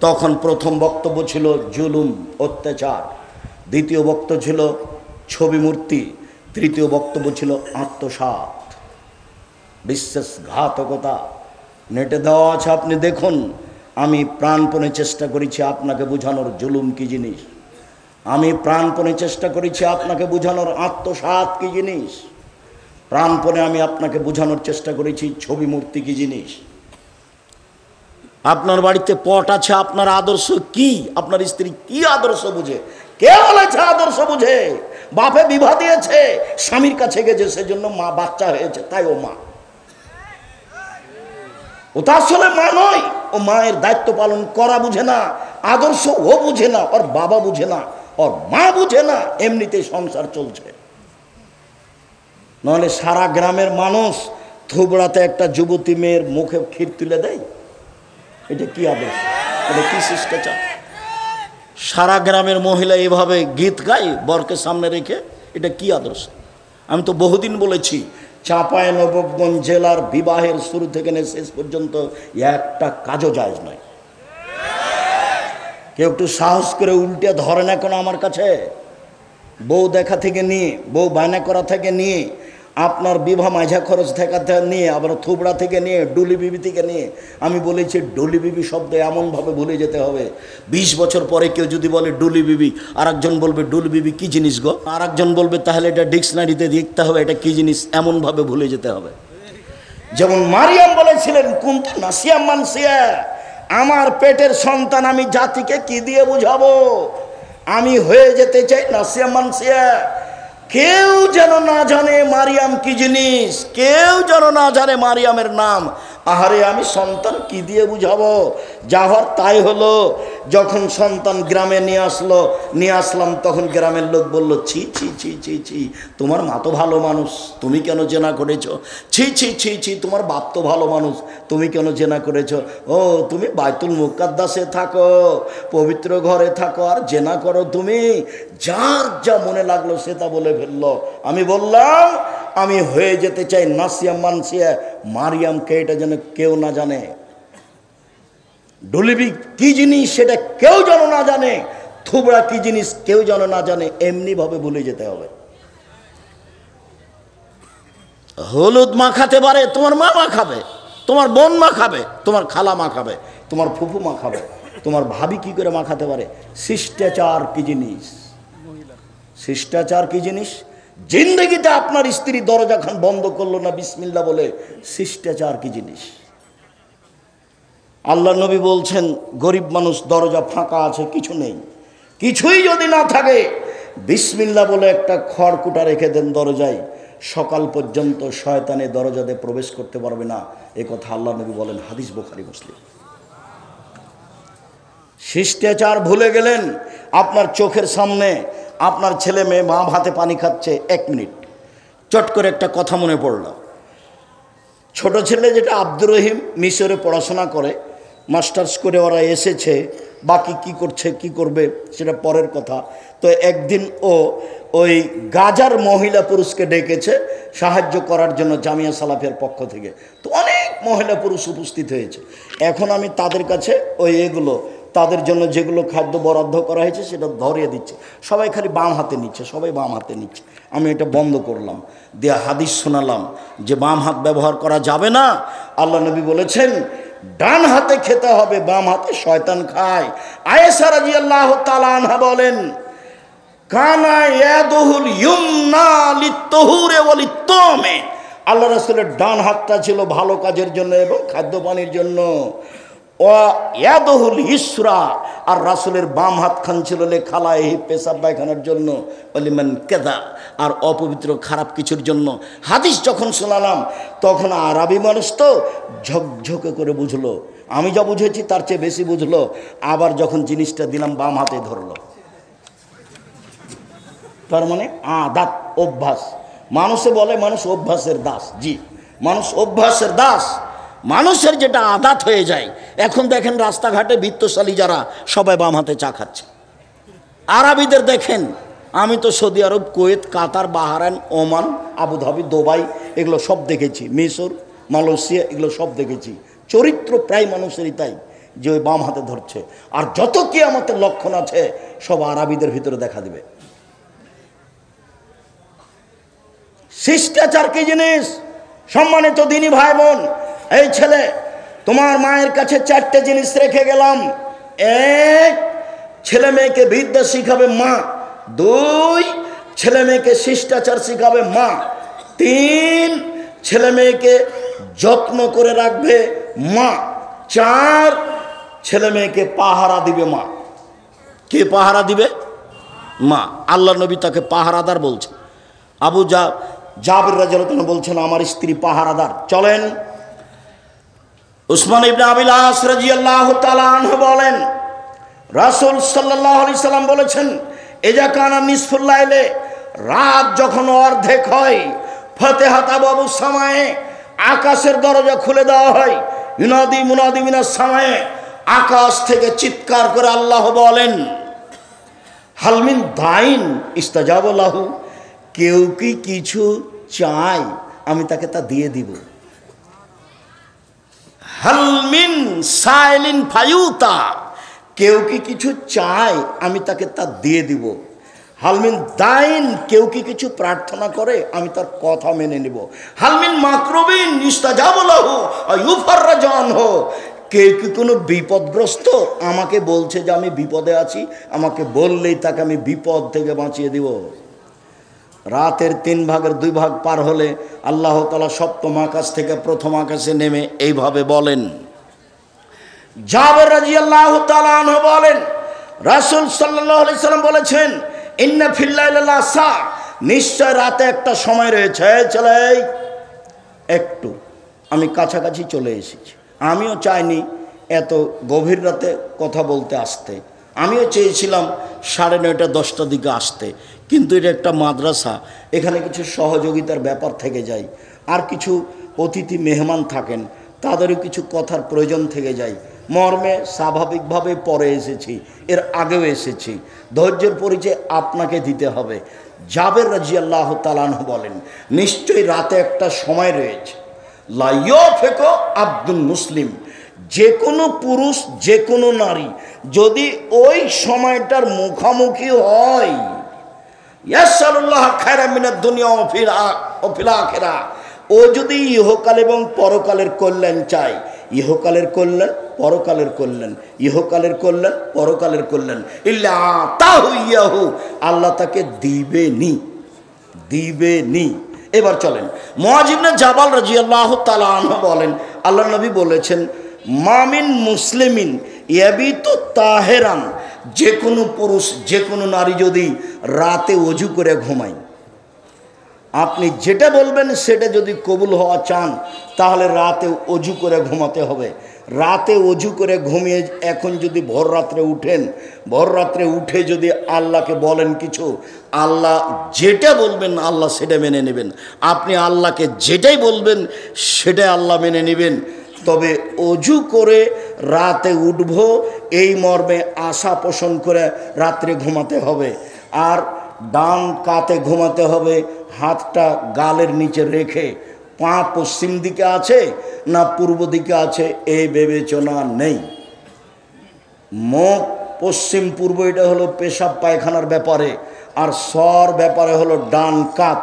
তখন প্রথম বক্তব্য ছিল জুলুম, অত্যাচার। দ্বিতীয় বক্তব্য ছিল ছবি মূর্তি। তৃতীয় বক্তব্য ছিল আত্মসাৎ, বিশ্বাসঘাতকতা। নেটে দেওয়া আছে, আপনি দেখুন। আমি প্রাণপণে চেষ্টা করেছি আপনাকে বোঝানোর জুলুম কি জিনিস। আমি প্রাণপণে চেষ্টা করেছি আপনাকে বোঝানোর আত্মসাৎ কি জিনিস। প্রাণপণে আমি আপনাকে বোঝানোর চেষ্টা করেছি ছবি মূর্তি কি জিনিস। আপনার বাড়িতে পট আছে, আপনার আদর্শ কি? আপনার স্ত্রী কি আদর্শ বুঝে? কে বলেছে আদর্শ বুঝে? বাপে বিবাহ দিয়েছে, স্বামীর কাছে গেছে, সেজন্য মা বাচ্চা হয়েছে, তাই ও মা। ও তো আসলে মা নয়। ও মায়ের দায়িত্ব পালন করা বুঝে না, আদর্শ ও বুঝে না, ওর বাবা বুঝে না, ওর মা বুঝে না, এমনিতেই সংসার চলছে। নাহলে সারা গ্রামের মানুষ থুবড়াতে একটা যুবতী মেয়ের মুখে ক্ষীর তুলে দেয়। এটা কি আদর্শ? এটা কি শিষ্টাচার? সারা গ্রামের মহিলা এভাবে গীত গায় বরকে সামনে রেখে, এটা কি আদর্শ? আমি তো বহুদিন বলেছি, চাঁপাইনবাবগঞ্জ জেলার বিবাহের শুরু থেকে নিয়ে শেষ পর্যন্ত একটা কাজও জায়েজ নয়। কেউ একটু সাহস করে উল্টে ধরে না কেন আমার কাছে? বউ দেখা থেকে নিয়ে, বউ বায়না করা থেকে নিয়ে, আপনার বিবাহ মাঝা খরচ থেকে নিয়ে, আবার থুবড়া থেকে নিয়ে, ডুলি বিবি থেকে নিয়ে। আমি বলেছি ডুলি বিবি শব্দ এমনভাবে ভুলে যেতে হবে, 20 বছর পরে কেউ যদি বলে ডুলি বিবি, আর একজন বলবে ডুলি বিবি কী জিনিস গো, আর একজন বলবে তাহলে এটা ডিকশনারিতে দেখতে হবে এটা কী জিনিস, এমনভাবে ভুলে যেতে হবে। যেমন মারিয়াম বলেছিলেন, কুনতু নাসিয়াম মানসিয়া, আমার পেটের সন্তান আমি জাতিকে কি দিয়ে বুঝাবো? আমি হয়ে যেতে চাই নাসিয়া মানসিয়া। কেউ যেন না জানে মারিয়াম কি জিনিস, কেউ যেন না জানে মারিয়ামের নাম। আহারে আমি সন্তান কি দিয়ে বুঝাবো? যা হওয়ার তাই হলো। যখন সন্তান গ্রামে নিয়ে আসলাম, তখন গ্রামের লোক বলল, ছি ছি ছি ছি ছি, তোমার মা তো ভালো মানুষ, তুমি কেন জেনা করেছো? ছি ছি ছি ছি, তোমার বাপ তো ভালো মানুষ, তুমি কেন জেনা করেছো? ও তুমি বাইতুল মুকাদ্দাসে থাকো, পবিত্র ঘরে থাকো, আর জেনা করো তুমি? যার যা মনে লাগলো সে তা বলে ফেললো। আমি বললাম আমি হয়ে যেতে চাই নাসিয়া মানসিয়া, মারিয়ামকে এটা যেন কেউ না জানে। ডুলিবি কি জিনিস সেটা কেউ যেন না জানে, থুবড়া কি জিনিস কেউ যেন না জানে, এমনিভাবে ভুলে যেতে হবে। হলুদ মাখাতে পারে তোমার মা মাখাবে, তোমার বোন মাখাবে, তোমার খালা মাখাবে, তোমার ফুফু মাখাবে, তোমার ভাবি কি করে মাখাতে পারে? শিষ্টাচার কি জিনিস? শিষ্টাচার কি জিনিস? জিন্দগিতে আপনার স্ত্রী দরজা খান বন্ধ করলো না বিসমিল্লাহ বলে, শিষ্টাচার কি জিনিস? আল্লাহ নবী বলছেন, গরিব মানুষ দরজা ফাঁকা আছে, কিছু নেই, কিছুই যদি না থাকে বিসমিল্লাহ বলে একটা খড়কুটা রেখে দেন দরজায়, সকাল পর্যন্ত শয়তানে দরজাতে প্রবেশ করতে পারবে না। এ কথা আল্লাহ নবী বলেন, হাদিস বুখারী মুসলিম। শিষ্টাচার ভুলে গেলেন। আপনার চোখের সামনে আপনার ছেলে মেয়ে বাম হাতে পানি খাচ্ছে, 1 মিনিট চট করে একটা কথা মনে পড়ল। ছোট ছেলে যেটা আব্দুর রহিম মিশরে পড়াশোনা করে, মাস্টার্স করে ওরা এসেছে, বাকি কি করছে কি করবে সেটা পরের কথা। তো একদিন ও ওই গাজার মহিলা পুরুষকে ডেকেছে সাহায্য করার জন্য জামিয়া সালাফিয়ার পক্ষ থেকে। তো অনেক মহিলা পুরুষ উপস্থিত হয়েছে। এখন আমি তাদের কাছে ওই এগুলো তাদের জন্য যেগুলো খাদ্য বরাদ্দ করা হয়েছে সেটা ধরিয়ে দিচ্ছে। সবাই খালি বাম হাতে নিচ্ছে, সবাই বাম হাতে নিচ্ছে। আমি এটা বন্ধ করলাম, দিয়ে হাদিস শোনালাম যে বাম হাত ব্যবহার করা যাবে না। আল্লাহ নবী বলেছেন ডান হাতে খেতে হবে, বাম হাতে শয়তান খায়। আয়েশা রাদিয়াল্লাহু তাআলা আনহা বলেন কানা ইয়াদুহুল ইয়ুমনা লিত্তুহুরি ওয়া লিত্তামে, আল্লাহ রাসূলের ডান হাতটা ছিল ভালো কাজের জন্য এবং খাদ্য পানির জন্য। ও ইয়াদুহুল ইসরা, আর রাসূলের বাম হাত খান ছিল লে খালায়ে পেশাব পায়খানার জন্য, ওয়ালিমান কাযা, আর অপবিত্র খারাপ কিছুর জন্য। হাদিস যখন শোনালাম তখন আরবি মানুষ তো ঝকঝকে করে বুঝলো, আমি যা বুঝেছি তার চেয়ে বেশি বুঝলো। আবার যখন জিনিসটা দিলাম বাম হাতে ধরলো। তার মানে আদাত, অভ্যাস। মানুষে বলে মানুষ অভ্যাসের দাস। জি, মানুষ অভ্যাসের দাস। মানুষের যেটা আদাত হয়ে যায়। এখন দেখেন রাস্তাঘাটে বিত্তশালী যারা সবাই বাম হাতে চা খাচ্ছে। আরবিদের দেখেন, আমি তো সৌদি আরব, কুয়েত, কাতার, বাহরাইন, ওমান, আবুধাবি, দুবাই এগুলো সব দেখেছি, মিশর, মালয়েশিয়া এগুলো সব দেখেছি। চরিত্র প্রায় মানুষেরই তাই, যে ওই বাম হাতে ধরছে। আর যত কিয়ামতের লক্ষণ আছে সব আরবিদের ভিতরে দেখা দিবে। শিষ্টাচার কি জিনিস? সম্মানিত দিনী ভাই বোন, এই ছেলে তোমার মায়ের কাছে 4টে জিনিস রেখে গেলাম। 1, ছেলে মেয়েকে বিদ্যা শিখাবে মা। 2, ছেলে মেয়েকে শিষ্টাচার শিখাবে মা। 3, ছেলে মেয়েকে যত্ন করে রাখবে মা। 4, ছেলে মেয়েকে পাহারা দিবে মা। কে পাহারা দিবে? মা। আল্লাহ নবী তাকে পাহারাদার বলছে। আবু জাবির রাদিয়াল্লাহু আনহু বলছেন আমার স্ত্রী পাহারাদার। চলেন উসমান ইবনে আবিল আস রাদিয়াল্লাহু তাআলা আনহু বলেন রাসূল সাল্লাল্লাহু আলাইহি সাল্লাম বলেছেন ইজা কানা নিসফুল লাইলে, রাত যখন অর্ধেক হয়, ফাতিহাত আবওয়াবুস সামায়ে, আকাশের দরজা খুলে দেওয়া হয়। ইউনাদি মুনাদি মিনাস সামায়ে, আকাশ থেকে চিৎকার করে আল্লাহ বলেন হালমিন দাইন ইস্তাজাব লাহু, কেউ কি কিছু চায় আমি তাকে তা দিয়ে দিব। হালমিন সাইলিন ফায়ুতা, কেউ কি কিছু চায় আমি তাকে তা দিয়ে দিব। হালমিন দাইন, কেউ কি কিছু প্রার্থনা করে আমি তার কথা মেনে নিব। হালমিন মাকরুবিন ইস্তাজাব লাহু ইউফাররাজু আনহু, কেউ কি কোনো বিপদগ্রস্ত আমাকে বলছে যে আমি বিপদে আছি, আমাকে বললেই তাকে আমি বিপদ থেকে বাঁচিয়ে দিব। রাতের 3 ভাগের 2 ভাগ পার হলে আল্লাহ তাআলা সপ্তম আকাশ থেকে প্রথম আকাশে নেমে এইভাবে বলেন। জাবের রাদিয়াল্লাহু তাআলা আনহু বলেন রাসূল সাল্লাল্লাহু আলাইহি সাল্লাম বলেছেন ইন্না ফিল লাইলি লাসা, নিশ্চয় রাতে একটা সময় রয়েছে। চলে একটু আমি কাছাকাছি চলে এসেছি। আমিও চাইনি এত গভীর রাতে কথা বলতে আসতে, আমিও চেয়েছিলাম 9:30 10টার দিকে আসতে, কিন্তু এটা একটা মাদ্রাসা, এখানে কিছু সহযোগিতার ব্যাপার থেকে যায়, আর কিছু অতিথি মেহমান থাকেন, তাদেরও কিছু কথার প্রয়োজন থেকে যায়। মর্মে স্বাভাবিকভাবে পরে এসেছি, এর আগেও এসেছি। ধৈর্যের পরিচয় আপনাকে দিতে হবে। জাবের রাদিয়াল্লাহু তাআলা আনহু বলেন নিশ্চয়ই রাতে একটা সময় রয়েছে, লা ইয়াফিকু আব্দুল মুসলিম, যে কোনো পুরুষ যে কোনো নারী যদি ওই সময়টার মুখামুখি হয়, ইয়াসআলুল্লাহ খায়রা মিনাদ দুনিয়া ওয়া ফিল আখিরাহ, ও যদি ইহকাল এবং পরকালের কল্যাণ চায়, ইহকালের কল্যাণ পরকালের কল্যাণ, ইহকালের কল্যাণ পরকালের কল্যাণ, ইল্লা আতাহু ইয়াহু, আল্লাহ তাকে দিবেনি। এবার চলেন মুআয ইবনে জাবাল রাদিয়াল্লাহু তাআলা আনহু বলেন আল্লাহ নবী বলেছেন মামিন মুসলিমিন ইয়াবিতু তাহেরান, যে কোনো পুরুষ যে কোনো নারী যদি রাতে ওযু করে ঘুমায়, আপনি যেটা বলবেন সেটা যদি কবুল হওয়া চান তাহলে রাতে অজু করে ঘুমাতে হবে। রাতে অজু করে ঘুমিয়ে এখন যদি ভোর রাত্রে উঠেন, ভোর রাত্রে উঠে যদি আল্লাহকে বলেন কিছু, আল্লাহ যেটা বলবেন আল্লাহ সেটা মেনে নেবেন। আপনি আল্লাহকে যেটাই বলবেন সেটাই আল্লাহ মেনে নেবেন। তবে অজু করে রাতে উঠব এই মর্মে আশা পোষণ করে রাত্রে ঘুমাতে হবে। আর ডান কাতে ঘুমাতে হবে, হাতটা গালের নিচে রেখে। পা পশ্চিম দিকে আছে না পূর্ব দিকে আছে এই বিবেচনা নেই। মুখ পশ্চিম পূর্ব এটা হলো পেশাব পায়খানার ব্যাপারে, আর সর ব্যাপারে হলো ডান কাত।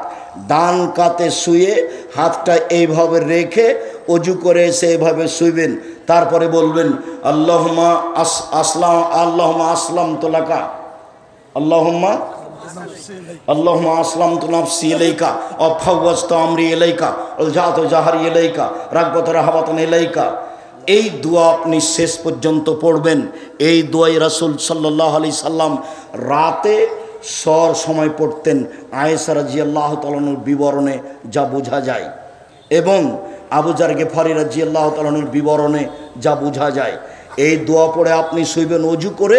ডান কাতে শুয়ে হাতটা এইভাবে রেখে অজু করে এসে এইভাবে শুইবেন। তারপরে বলবেন আল্লাহুম্মা আল্লাহুম্মা আসলামতু লাকা, আল্লাহুম্মা আসলামতু নাফসি ইলাইকা ওয়া ফাওয়াজতু আমরি ইলাইকা আলজাতু জাহরি ইলাইকা রাগবাত রাহাবাতান ইলাইকা। এই দোয়া আপনি শেষ পর্যন্ত পড়বেন। এই দোয়াই রাসূল সাল্লাল্লাহু আলাইহি সাল্লাম রাতে সর সময় পড়তেন, আয়েশা রাদিয়াল্লাহু তাআলা আনহার বিবরণে যা বোঝা যায়, এবং আবু যার গেফারি রাদিয়াল্লাহু তাআলা আনহুর বিবরণে যা বোঝা যায়। এই দোয়া পড়ে আপনি শুইবেন অজু করে।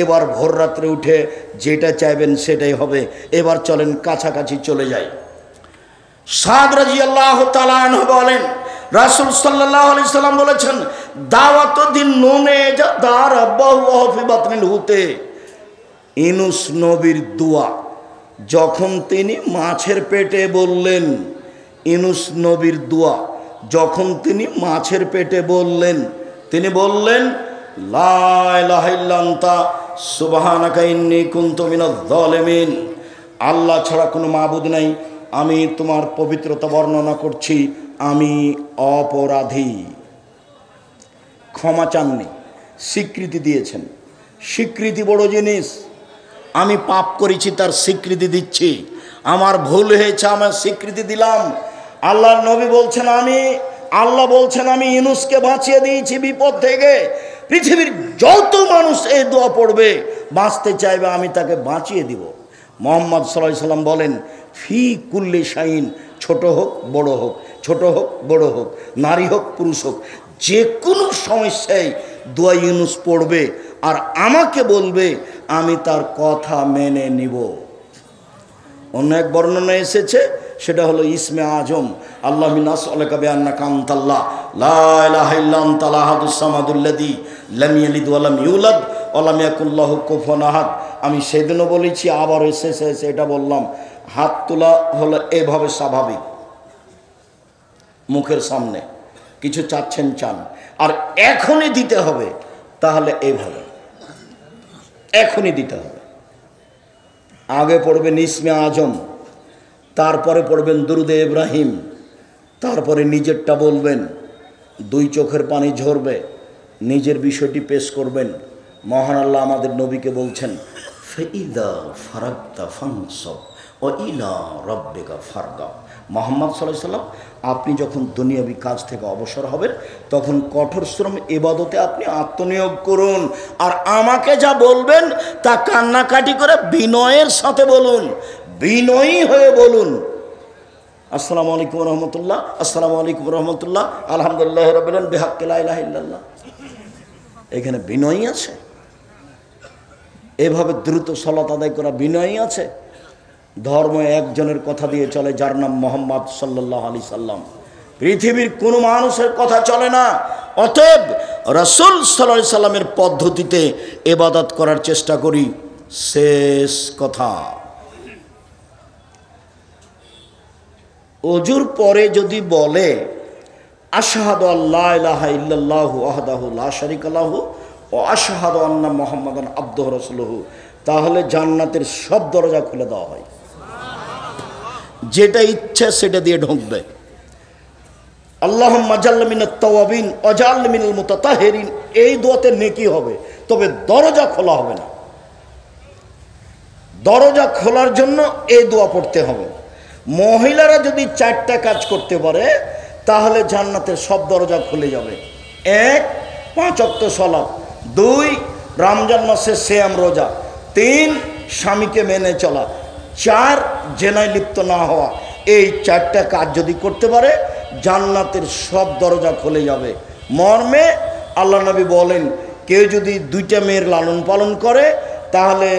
এবার ভোর রাত্রে উঠে যেটা চাইবেন সেটাই হবে। এবার চলেন কাছাকাছি চলে যাই। সাদ রাদিয়াল্লাহু তাআলা আনহু বলেন, রাসূল সাল্লাল্লাহু আলাইহি সাল্লাম বলেছেন, দাওয়াত দিন নুনে যা দার আব্বাহু ওয়া ফি বাতনিল হুতে। ইউনূস নবীর দোয়া যখন তিনি মাছের পেটে বললেন, ইউনূস নবীর দোয়া যখন তিনি মাছের পেটে বললেন, তিনি বললেন লা ইলাহা ইল্লা আনতা সুবহানাকা ইন্নী কুনতু মিনাজ জালিমিন। আল্লাহ ছাড়া কোনো মাবুদ নাই, আমি তোমার পবিত্রতা বর্ণনা করছি, আমি অপরাধী। ক্ষমা চাননি, স্বীকৃতি দিয়েছেন। স্বীকৃতি বড় জিনিস। আমি পাপ করেছি তার স্বীকৃতি দিচ্ছি, আমার ভুল হয়েছে আমার স্বীকৃতি দিলাম। আল্লাহর নবী বলছেন আল্লাহ বলছেন আমি ইউনূসকে বাঁচিয়ে দিয়েছি বিপদ থেকে। পৃথিবীর যত মানুষ এই দোয়া পড়বে বাঁচতে চাইবে আমি তাকে বাঁচিয়ে দিব। মুহাম্মদ সাল্লাল্লাহু আলাইহি সাল্লাম বলেন ফি কুল্লি শাইন, ছোট হোক বড় হোক, ছোট হোক বড় হোক, নারী হোক পুরুষ হোক, যে কোনো সমস্যায় দোয়া ইউনূস পড়বে আর আমাকে বলবে, আমি তার কথা মেনে নিব। অন্য এক বর্ণনা এসেছে, সেটা হলো ইসমে আজম, আল্লাহ মিনাস আলাকা বিআন্নাকা আনতাল্লাহ লা ইলাহা ইল্লা আনতাল আহাদুস সামাদুল্লাযী লাম ইয়ালিদ ওয়া লাম ইউলাদ ওয়া লাম ইয়াকুল লাহু কুফুয়ান আহাদ। আমি সেদিনও বলেছি, আবার এসেছে এটা বললাম। হাত তোলা হলো এভাবে স্বাভাবিক, মুখের সামনে কিছু চাচ্ছেন চান, আর এখনই দিতে হবে, তাহলে এইভাবে এখনই দিতে হবে। আগে পড়বেন ইসমে আজম, তারপরে পড়বেন দুরুদে ইব্রাহিম, তারপরে নিজেরটা বলবেন, দুই চোখের পানি ঝরবে, নিজের বিষয়টি পেশ করবেন। মহান আল্লাহ আমাদের নবীকে বলছেন ফাইদা ফারাগতা ফানসব ওয়া ইলা রাব্বিকা ফারগাব। মুহাম্মদ সাল্লাল্লাহু আলাইহি সাল্লাম, আপনি যখন দুনিয়াবি কাজ থেকে অবসর হবেন তখন কঠোর শ্রম ইবাদতে আপনি আত্মনিয়োগ করুন, আর আমাকে যা বলবেন তা কান্নাকাটি করে বিনয়ের সাথে বলুন, বিনয়ী হয়ে বলুন। আসসালামু আলাইকুম রহমতুল্লাহ, আসসালামু আলাইকুম রহমতুল্লাহ, আলহামদুলিল্লাহ রাব্বিল আলামিন বিহাক্কি লা ইলাহা ইল্লাল্লাহ। এখানে বিনয়ী আছে, এভাবে দ্রুত সালাত আদায় করা বিনয়ী আছে। ধর্ম একজনের কথা দিয়ে চলে, যার নাম মুহাম্মদ সাল্লাল্লাহু আলাইহি সাল্লাম। পৃথিবীর কোনো মানুষের কথা চলে না। অতএব রাসূল সাল্লাল্লাহু আলাইহি সাল্লামের পদ্ধতিতে ইবাদত করার চেষ্টা করি। শেষ কথা, ওজুর পরে যদি বলে আশহাদু আল্লা ইলাহা ইল্লাল্লাহু ওয়াহদাহু লা শারীকা লাহু ওয়া আশহাদু আন্না মুহাম্মাদান আবদুহু ওয়া রাসূলুহু, তাহলে জান্নাতের সব দরজা খুলে দেওয়া হয়। যেটা ইচ্ছা সেটা দিয়ে ঢুকবে। আল্লাহুম্মা জাল্লা মিনাত তাওয়াবিন ওয়া জাল্লা মিনাল মুতাতাহহিরিন, এই দোয়াতে নেকি হবে, তবে দরজা খোলা হবে না। দরজা খোলার জন্য এই দোয়া পড়তে হবে। মহিলারা যদি 4টা কাজ করতে পারে তাহলে জান্নাতের সব দরজা খুলে যাবে। 1, 5 ওয়াক্ত সালাত, 2, রমজান মাসে সিয়াম রোজা, 3, স্বামীকে মেনে চলা, 4, জেনায় লিপ্ত না হওয়া, এই 4টা কাজ যদি করতে পারে জান্নাতের সব দরজা খুলে যাবে। মর্মে আল্লাহ নবী বলেন, কেউ যদি 2টা মেয়ের লালন পালন করে তাহলে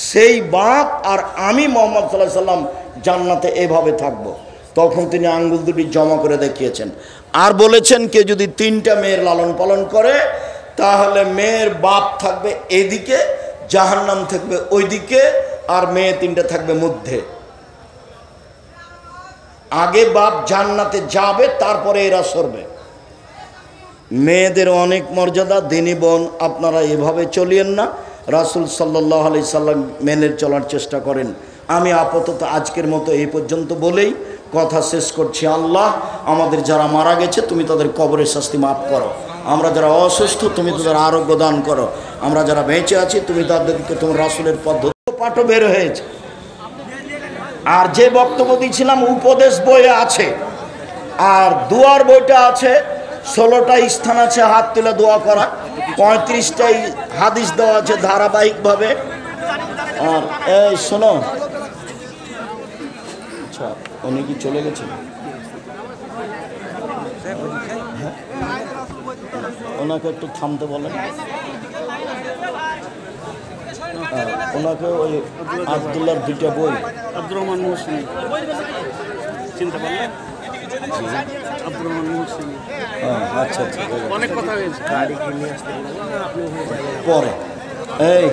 সেই বাপ আর আমি মুহাম্মদ সাল্লাল্লাহু আলাইহি সাল্লাম জান্নাতে এভাবে থাকবো। তখন তিনি আঙ্গুল দুটি জমা করে দেখিয়েছেন। আর বলেছেন, কেউ যদি 3টা মেয়ের লালন পালন করে তাহলে মেয়ের বাপ থাকবে এদিকে, জাহান্নাম থাকবে ওইদিকে, আর মেয়ে 3টা থাকবে মধ্যে। আগে বাপ জান্নাতে যাবে, তারপরে এরা সরবে। মেয়েদের অনেক মর্যাদা। দিনী বোন, আপনারা এভাবে চলিয়েন না, রাসূল সাল্লাল্লাহু আলাইহি সাল্লাম মেনে চলার চেষ্টা করেন। আমি আপাতত আজকের মতো এই পর্যন্ত বলেই কথা শেষ করছি। আল্লাহ, আমাদের যারা মারা গেছে তুমি তাদের কবরের শাস্তি মাফ করো। আমরা যারা অসুস্থ তুমি তাদের আরোগ্য দান করো। আমরা যারা বেঁচে আছি তুমি তাদেরকে তোমার রাসূলের পদ্ধতি পাঠও বের হয়েছে। আর যে বক্তব্য দিয়েছিলাম উপদেশ বইয়ে আছে, আর দুয়ার বইটা আছে। 16টা স্থান আছে হাত তুলে দোয়া করা, 35টাই হাদিস দেওয়া আছে ধারাবাহিকভাবে। আর এই শোনো, আচ্ছা উনি কি চলে গেছেন? ওনাকে একটু থামতে বলেন। ওনাকে ওই আব্দুল্লাহর 2টা বই, আব্দুর রহমান মুহসিন চিন্তা করলেন? আব্দুর রহমান মুহসিন। আচ্ছা আচ্ছা, অনেক কথা হয়েছে। গাড়ি কিনে আসতে পরে এই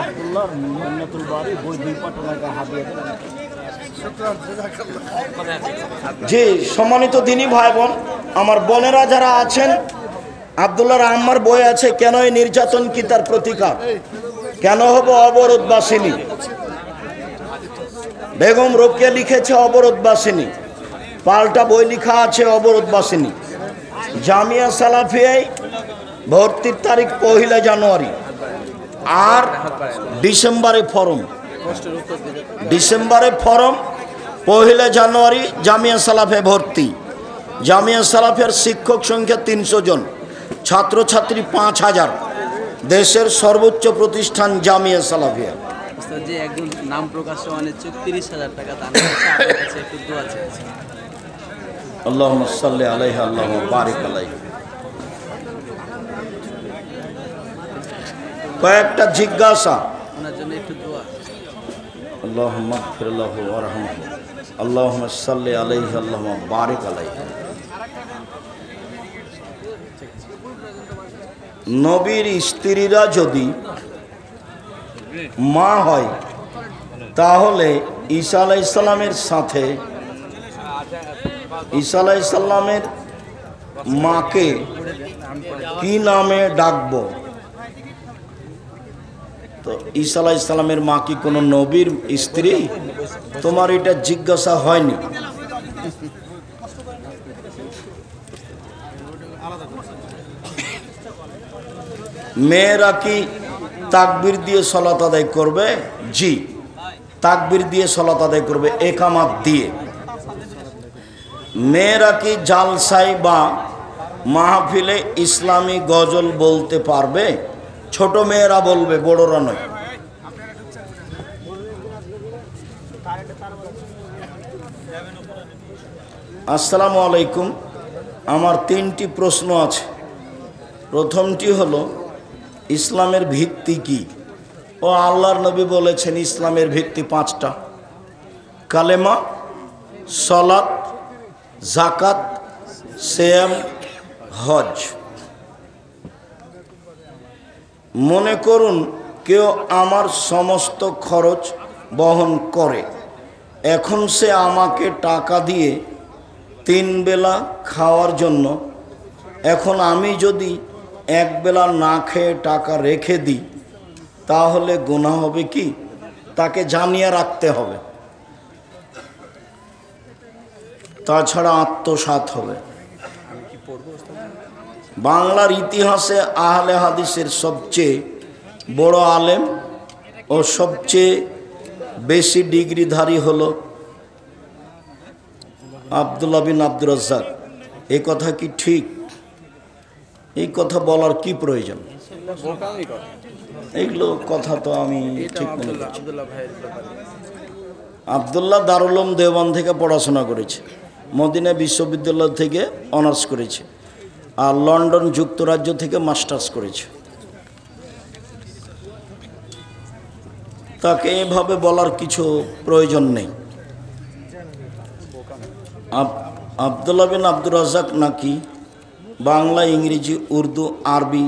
আব্দুল্লাহর মিন্নাতুল বারী বই 2 পাঠ ওনাকে হাদিয়া দেন। জি, সম্মানিত দিনী ভাই বোন, আমার বোনেরা যারা আছেন, আব্দুল্লাহর আম্মার বই আছে, কেন এই নির্যাতন কি তার প্রতিকার, কেন হব অবরোধবাসিনী। বেগম রোকেয়া লিখেছে অবরোধবাসিনী, পাল্টা বই লেখা আছে অবরোধবাসিনী। জামিয়া সালাফিয়ায় ভর্তির তারিখ 1 জানুয়ারি, আর ডিসেম্বরে ফরম, 1 জানুয়ারি জামিয়া সালাফে ভর্তি। জামিয়া সালাফের শিক্ষক সংখ্যা 300 জন, ছাত্রছাত্রী 5000। দেশের সর্বোচ্চ প্রতিষ্ঠান জামিয়া সালাফিয়া। যে একজন নাম প্রকাশে অনিচ্ছুক 30,000 টাকা দান করেছে, আপনার কাছে একটু দোয়া চাইছি। আল্লাহুম্মা সাল্লি আলাইহি আল্লাহুম্মা বারিক আলাইহি। কয়েকটা জিজ্ঞাসা, ওনার জন্য একটু দোয়া। আল্লাহুম্মা গফির লাহু ওয়ারহামহু, আল্লাহুম্মা সাল্লি আলাইহি আল্লাহুম্মা বারিক আলাইহি। নবীর স্ত্রীরা যদি মা হয় তাহলে ঈসা আলাইহিস সালামের সাথে ঈসা আলাইহিস সালামের মাকে কি নামে ডাকবো? তো ঈসা আলাইহিস সালামের মা কি কোনো নবীর স্ত্রী? তোমার এটা জিজ্ঞাসা হয়নি। মেয়েরা কি তাকবীর দিয়ে সালাত আদায় করবে? জি, তাকবীর দিয়ে সালাত আদায় করবে, একামাত দিয়ে। মেয়েরা কি জালসায় বা মাহফিলে ইসলামী গজল বলতে পারবে? ছোট মেয়েরা বলবে, বড়রা নয়। আসসালামু আলাইকুম, আমার 3টি প্রশ্ন আছে। প্রথমটি হলো, ইসলামের ভিত্তি কি? ও আল্লাহর নবী বলেছেন ইসলামের ভিত্তি 5টা: কালেমা, সালাত, যাকাত, সিয়াম, হজ। মনে করুন কেউ আমার সমস্ত খরচ বহন করে, এখন সে আমাকে টাকা দিয়ে 3 বেলা খাওয়ার জন্য। এখন আমি যদি 1 বেলা না খেয়ে টাকা রেখে দিই তাহলে গুনাহ হবে কি? তাকে জানিয়ে রাখতে হবে, তাছাড়া আত্মসাৎ হবে। বাংলার ইতিহাসে আহলে হাদিসের সবচেয়ে বড় আলেম ও সবচেয়ে বেশি ডিগ্রিধারী হলো আব্দুল্লাহ বিন আব্দুর রাজ্জাক। এই কথা কি ঠিক? এই কথা বলার কি প্রয়োজন? এগুলো কথা তো আমি এটা ঠিক মনে আব্দুল্লাহ করছি। আব্দুল্লাহ ভাইয়ের ব্যাপারে। আবদুল্লাহ দারুল উলুম দেওবন্দ থেকে পড়াশোনা করেছে, মদিনা বিশ্ববিদ্যালয় থেকে অনার্স করেছে, আর লন্ডন যুক্তরাজ্য থেকে মাস্টার্স করেছে। তাকে এভাবে বলার কিছু প্রয়োজন নেই। আবদুল্লাহ বিন আব্দুর রাজ্জাক নাকি বাংলা, ইংরেজি, উর্দু, আরবি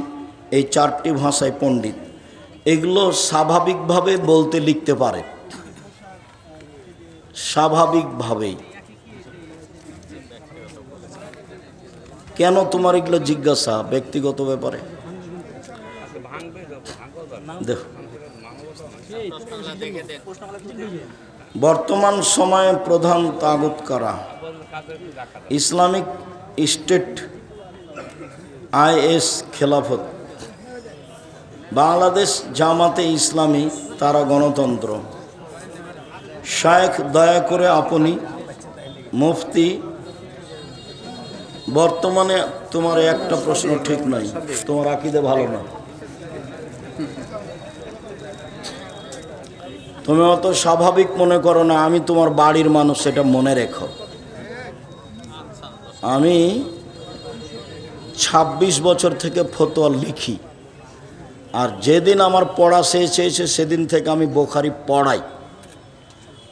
এই 4টি ভাষায় পণ্ডিত। এগুলো স্বাভাবিকভাবে বলতে লিখতে পারে, স্বাভাবিকভাবেই। কেন তোমার এগুলো জিজ্ঞাসা ব্যক্তিগত ব্যাপারে? দেখো, বর্তমান সময়ে প্রধান তাগুত কারা? ইসলামিক স্টেট, IS, খেলাফত, বাংলাদেশ জামাতে ইসলামী, তারা গণতন্ত্র। শায়েখ দয়া করে আপনি মুফতি। বর্তমানে তোমার একটা প্রশ্ন ঠিক নাই, তোমার আকীদা ভালো না। তুমি অত স্বাভাবিক মনে করো না আমি তোমার বাড়ির মানুষ, সেটা মনে রেখো। আমি 26 বছর থেকে ফতোয়া লিখি, আর যেদিন আমার পড়া শেষ হয়েছে সেদিন থেকে আমি বুখারী পড়াই,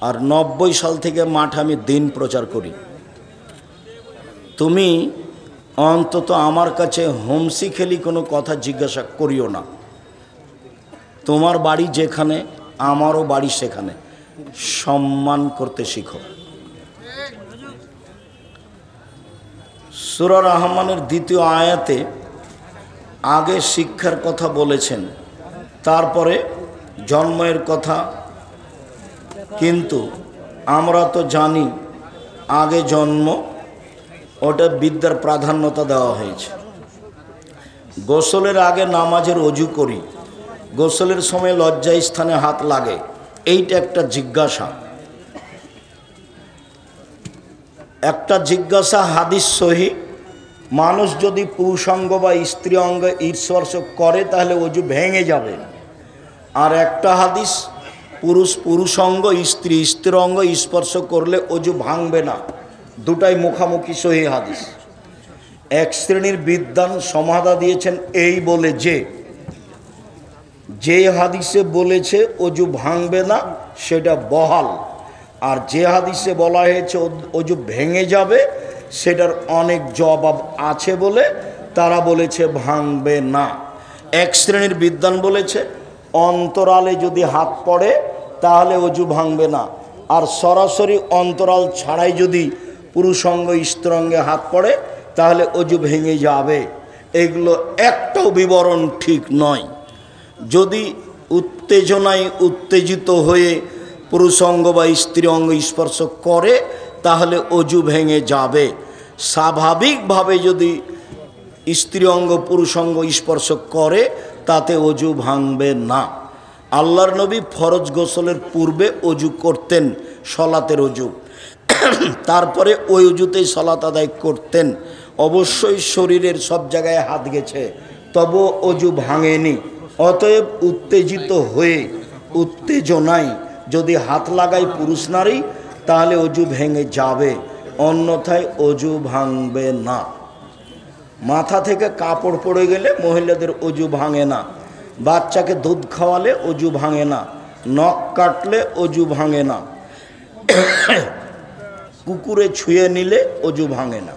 আর 90 সাল থেকে মাঠে আমি দিন প্রচার করি। তুমি অন্তত আমার কাছে হোমসি খেলি কোনো কথা জিজ্ঞাসা করিও না। তোমার বাড়ি যেখানে, আমারও বাড়ি সেখানে, সম্মান করতে শিখো। সূরা রহমানের 2য় আয়াতে আগে শিক্ষার কথা বলেছেন, তারপরে জন্মের কথা। কিন্তু আমরা তো জানি আগে জন্ম, ওটা বিদ্যার প্রাধান্যতা দেওয়া হয়েছে। গোসলের আগে নামাজের অজু করি, গোসলের সময় লজ্জা স্থানে হাত লাগে, এইটা একটা জিজ্ঞাসা। একটা জিজ্ঞাসা হাদিস সহি, মানুষ যদি পুরুষাঙ্গ বা স্ত্রী অঙ্গ স্পর্শ করে তাহলে অজু ভেঙে যাবে। আর একটা হাদিস, পুরুষাঙ্গ স্ত্রী অঙ্গ স্পর্শ করলে অজু ভাঙবে না। দুটাই মুখামুখি সহি হাদিস। এক শ্রেণীর বিদ্বান সমাধা দিয়েছেন এই বলে যে হাদিসে বলেছে অজু ভাঙবে না সেটা বহাল, আর যে হাদিসে বলা হয়েছে অজু ভেঙে যাবে সেটার অনেক জবাব আছে বলে তারা বলেছে ভাঙবে না। এক শ্রেণীর বিদ্বান বলেছে অন্তরালে যদি হাত পড়ে তাহলে অজু ভাঙবে না, আর সরাসরি অন্তরাল ছাড়াই যদি পুরুষাঙ্গ স্ত্রীঅঙ্গে হাত পড়ে তাহলে অজু ভেঙে যাবে। এগুলো একটাও বিবরণ ঠিক নয়। যদি উত্তেজনায় উত্তেজিত হয়ে পুরুষাঙ্গ বা স্ত্রী অঙ্গ স্পর্শ করে তাহলে অজু ভেঙে যাবে। স্বাভাবিকভাবে যদি স্ত্রী অঙ্গ পুরুষাঙ্গ স্পর্শ করে তাতে অজু ভাঙবে না। আল্লাহর নবী ফরজ গোসলের পূর্বে অজু করতেন, সলাতের অজু, তারপরে ওই অজুতেই সলাত আদায় করতেন। অবশ্যই শরীরের সব জায়গায় হাত গেছে, তবুও অজু ভাঙেনি। অতএব উত্তেজিত হয়ে উত্তেজনায় যদি হাত লাগায় পুরুষ নারী তাহলে অজু ভেঙে যাবে, অন্যথায় অজু ভাঙবে না। মাথা থেকে কাপড় পড়ে গেলে মহিলাদের অজু ভাঙে না, বাচ্চাকে দুধ খাওয়ালে অজু ভাঙে না, নখ কাটলে অজু ভাঙে না, কুকুরে ছুঁয়ে নিলে অজু ভাঙে না,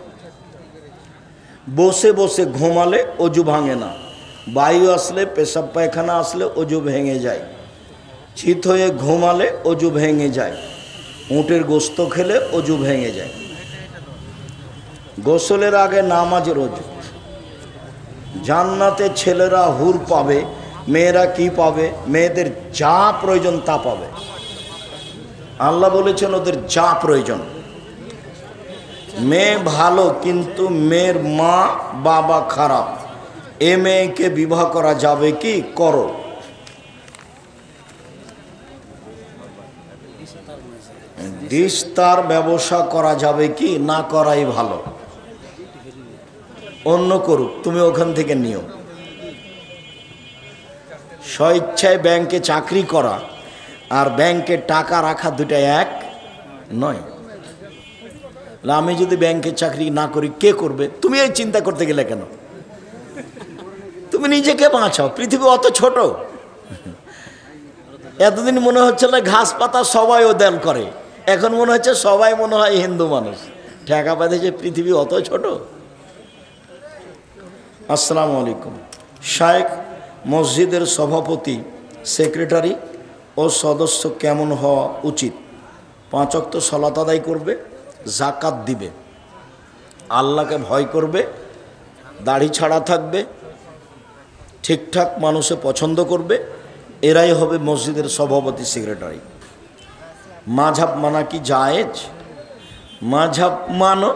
বসে বসে ঘুমালে অজু ভাঙে না, বায়ু আসলে পেশাব পায়খানা আসলে অজু ভেঙে যায়, চিত হয়ে ঘুমালে অজু ভেঙে যায়, উটের গোস্ত খেলে অজু ভেঙে যায়। গোসলের আগে নামাজের অজু। জান্নাতে ছেলেরা হুর পাবে, মেয়েরা কি পাবে? মেয়েদের যা প্রয়োজন তা পাবে। আল্লাহ বলেছেন ওদের যা প্রয়োজন। মেয়ে ভালো কিন্তু মেয়ের মা বাবা খারাপ, এ মেয়েকে বিবাহ করা যাবে কি? করো। দিস্তার ব্যবসা করা যাবে কি? না করাই ভালো। অন্য করুক, তুমি ওখান থেকে নিও। স্বইচ্ছায় ব্যাংকে চাকরি করা আর ব্যাংকে টাকা রাখা দুটা এক নয়। আমি যদি ব্যাংকে চাকরি না করি কে করবে? তুমি এই চিন্তা করতে গেলে কেন? তুমি নিজেকে বাঁচাও, পৃথিবী অত ছোট। এতদিন মনে হচ্ছিল ঘাস পাতা সবাই ওদেল করে, এখন মনে হচ্ছে সবাই মনে হয় হিন্দু মানুষ। ঠেকা পাচ্ছে পৃথিবী অত ছোট। আসসালামু আলাইকুম। শায়েখ, মসজিদের সভাপতি, সেক্রেটারি ও সদস্য কেমন হওয়া উচিত? 5 ওয়াক্ত সালাত আদায় করবে, জাকাত দিবে, আল্লাহকে ভয় করবে, দাড়ি ছাড়া থাকবে, ঠিকঠাক মানুষে পছন্দ করবে, এরাই হবে মসজিদের সভাপতি, সেক্রেটারি। মাঝহাব মানা কি জায়েজ? মাঝহাব মানো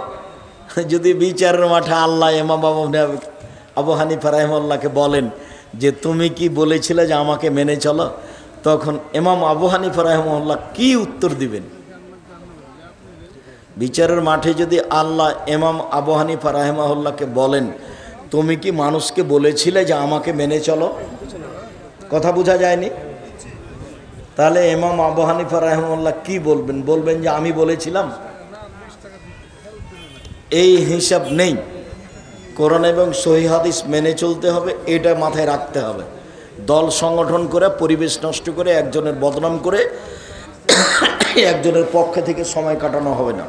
যদি বিচারের মাঠে আল্লাহ ইমাম আবু হানিফা রাহিমাহুল্লাহকে বলেন যে তুমি কি বলেছিলে যে আমাকে মেনে চলো, তখন ইমাম আবু হানিফা রাহিমাহুল্লাহ কি উত্তর দিবেন? বিচারের মাঠে যদি আল্লাহ ইমাম আবু হানিফা রাহিমাহুল্লাহকে বলেন তুমি কি মানুষকে বলেছিলে যে আমাকে মেনে চলো, কথা বোঝা যায়নি? তাহলে ইমাম আবু হানিফা রাহিমাহুল্লাহ কি বলবেন? বলবেন যে আমি বলেছিলাম? এই হিসাব নেই। কোরআন এবং সহিহ হাদিস মেনে চলতে হবে, এটা মাথায় রাখতে হবে। দল সংগঠন করে, পরিবেশ নষ্ট করে, একজনের বদনাম করে একজনের পক্ষে থেকে সময় কাটানো হবে না।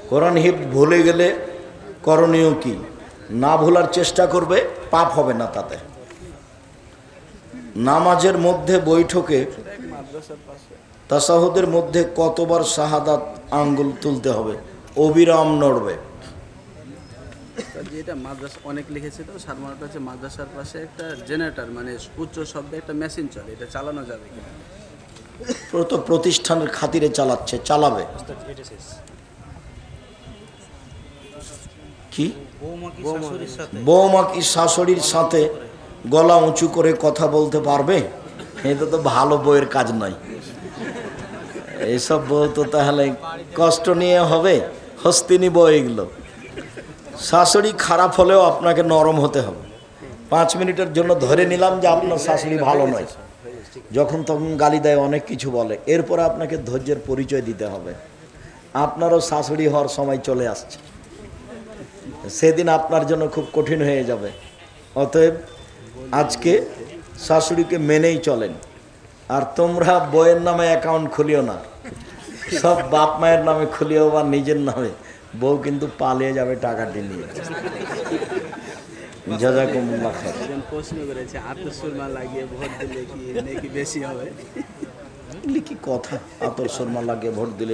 কোরআন হিফজ ভুলে গেলে করণীয় কি? না ভোলার চেষ্টা করবে, পাপ হবে না তাতে। নামাজের মধ্যে বৈঠকে তাসাহুদের মধ্যে কতবার শাহাদাত আঙ্গুল তুলতে হবে? অবিরাম নড়বে। যেটা মাদ্রাসা অনেক লিখেছে, তো সারমারটা হচ্ছে মাদ্রাসার পাশে একটা জেনারেটর, মানে উচ্চ শব্দে একটা মেশিন চলে, এটা চালানো যাবে কিনা? প্রতিষ্ঠানের খাতিরে চালাচ্ছে, চালাবে। কি বৌমা কি শাশুড়ির সাথে গলা উঁচু করে কথা বলতে পারবে? এটা তো ভালো বইয়ের কাজ নয়। এইসব বউ তো তাহলে কষ্ট নিয়ে হবে, হস্তিনী বউ এগুলো। শাশুড়ি খারাপ হলেও আপনাকে নরম হতে হবে। 5 মিনিটের জন্য ধরে নিলাম যে আপনার শাশুড়ি ভালো নয়, যখন তখন গালি দেয়, অনেক কিছু বলে, এরপর আপনাকে ধৈর্যের পরিচয় দিতে হবে। আপনারও শাশুড়ি হওয়ার সময় চলে আসছে, সেদিন আপনার জন্য খুব কঠিন হয়ে যাবে। অতএব আজকে শাশুড়িকে মেনেই চলেন। আর তোমরা বইয়ের নামে অ্যাকাউন্ট খুলিও না, সব বাপ মায়ের নামে খুলিও বা নিজের নামে। বউ কিন্তু পালিয়ে যাবে টাকাটি নিয়ে। জাযাকুমুল্লাহ খাইর। প্রশ্ন করেছে আতর সুরমা লাগিয়ে ভোট দিলে কি নাকি বেশি হবে? কি কথা, আতর সুরমা লাগিয়ে ভোট দিলে